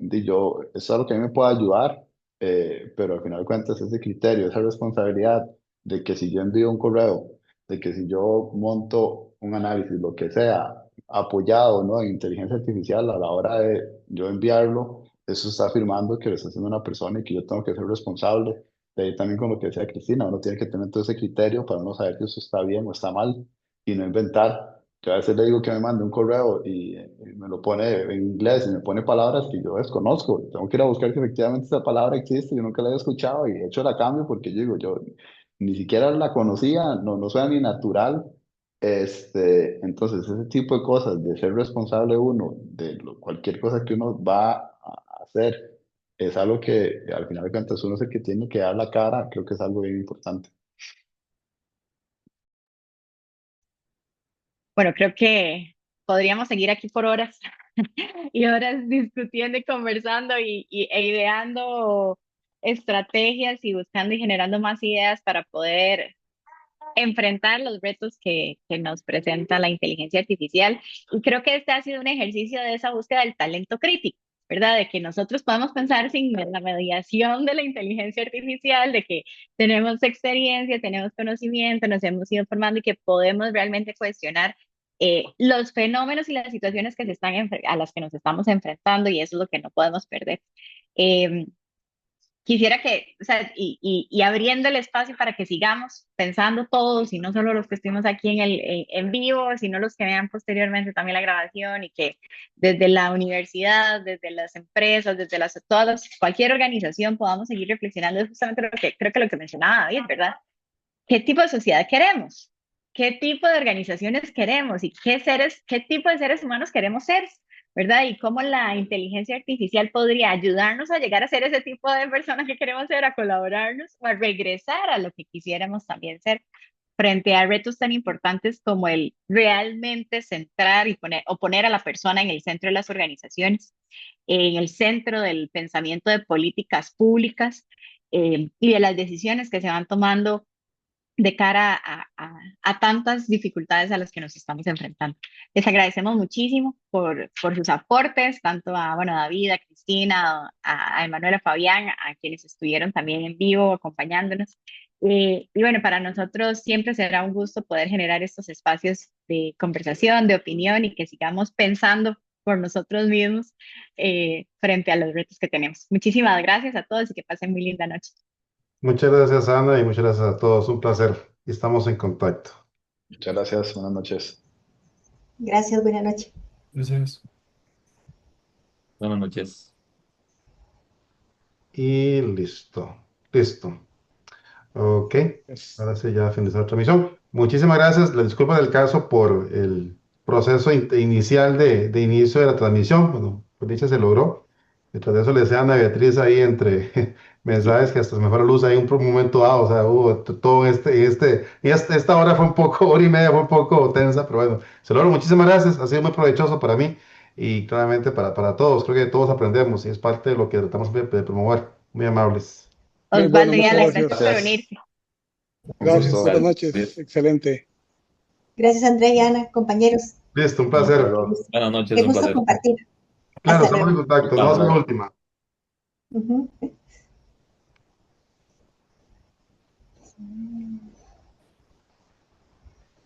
es algo que a mí me puede ayudar, pero al final de cuentas ese criterio, esa responsabilidad de que si yo envío un correo, de que si yo monto un análisis, lo que sea, apoyado, ¿no?, en inteligencia artificial a la hora de yo enviarlo, eso está afirmando que lo está haciendo una persona y que yo tengo que ser responsable. De ahí también con lo que decía Cristina, uno tiene que tener todo ese criterio para uno saber que eso está bien o está mal y no inventar. Yo a veces le digo que me mande un correo y me lo pone en inglés y me pone palabras que yo desconozco. Tengo que ir a buscar que efectivamente esa palabra existe, yo nunca la he escuchado y de hecho la cambio porque yo digo, yo ni siquiera la conocía, no suena ni natural. Entonces, ese tipo de cosas, de ser responsable uno, cualquier cosa que uno va a hacer, es algo que al final de cuentas uno es el que tiene que dar la cara, creo que es algo bien importante. Bueno, creo que podríamos seguir aquí por horas y horas discutiendo y conversando e ideando estrategias y buscando y generando más ideas para poder enfrentar los retos que nos presenta la inteligencia artificial. Y creo que este ha sido un ejercicio de esa búsqueda del talento crítico, ¿verdad? De que nosotros podemos pensar sin la mediación de la inteligencia artificial, de que tenemos experiencia, tenemos conocimiento, nos hemos ido formando y que podemos realmente cuestionar los fenómenos y las situaciones que a las que nos estamos enfrentando y eso es lo que no podemos perder. Eh, Quisiera que, o sea, y abriendo el espacio para que sigamos pensando todos, y no solo los que estuvimos aquí en vivo, sino los que vean posteriormente también la grabación, y que desde la universidad, desde las empresas, desde cualquier organización podamos seguir reflexionando es justamente lo que creo que lo que mencionaba David, ¿verdad? ¿Qué tipo de sociedad queremos? ¿Qué tipo de organizaciones queremos? ¿Y qué tipo de seres humanos queremos ser? ¿Verdad? Y cómo la inteligencia artificial podría ayudarnos a llegar a ser ese tipo de personas que queremos ser, a colaborarnos o a regresar a lo que quisiéramos también ser frente a retos tan importantes como el realmente centrar y poner a la persona en el centro de las organizaciones, en el centro del pensamiento de políticas públicas y de las decisiones que se van tomando de cara a tantas dificultades a las que nos estamos enfrentando. Les agradecemos muchísimo por sus aportes, tanto a, bueno, a David, a Cristina, a Emanuela, Fabián, a quienes estuvieron también en vivo acompañándonos. Y bueno, para nosotros siempre será un gusto poder generar estos espacios de conversación, de opinión y que sigamos pensando por nosotros mismos frente a los retos que tenemos. Muchísimas gracias a todos y que pasen muy linda noche. Muchas gracias, Ana, y muchas gracias a todos. Un placer. Y estamos en contacto. Muchas gracias, buenas noches. Gracias, buenas noches. Gracias. Buenas noches. Y listo. Listo. Ok. Ahora sí, ya finalizó la transmisión. Muchísimas gracias. La disculpa del caso por el proceso inicial de inicio de la transmisión. Bueno, por dicha se logró. Detrás de eso le decía a Ana Beatriz ahí entre mensajes que hasta se me fue la luz ahí un momento dado. O sea, hubo todo esta hora fue un poco, hora y media fue un poco tensa, pero bueno, se logró. Muchísimas gracias. Ha sido muy provechoso para mí y claramente para todos. Creo que todos aprendemos y es parte de lo que tratamos de promover. Muy amables. Muy bueno, Osvaldo y muchas Ala, gracias. gracias por unirse. Un Gracias, gusto. buenas Vale, noches. Excelente. Gracias, Andrea y Ana, compañeros. Listo, un Hasta placer. luego. buenas noches, Qué un gusto placer. compartir. Claro, Hasta estamos en luego. contacto. No va a ser la última. Ujú.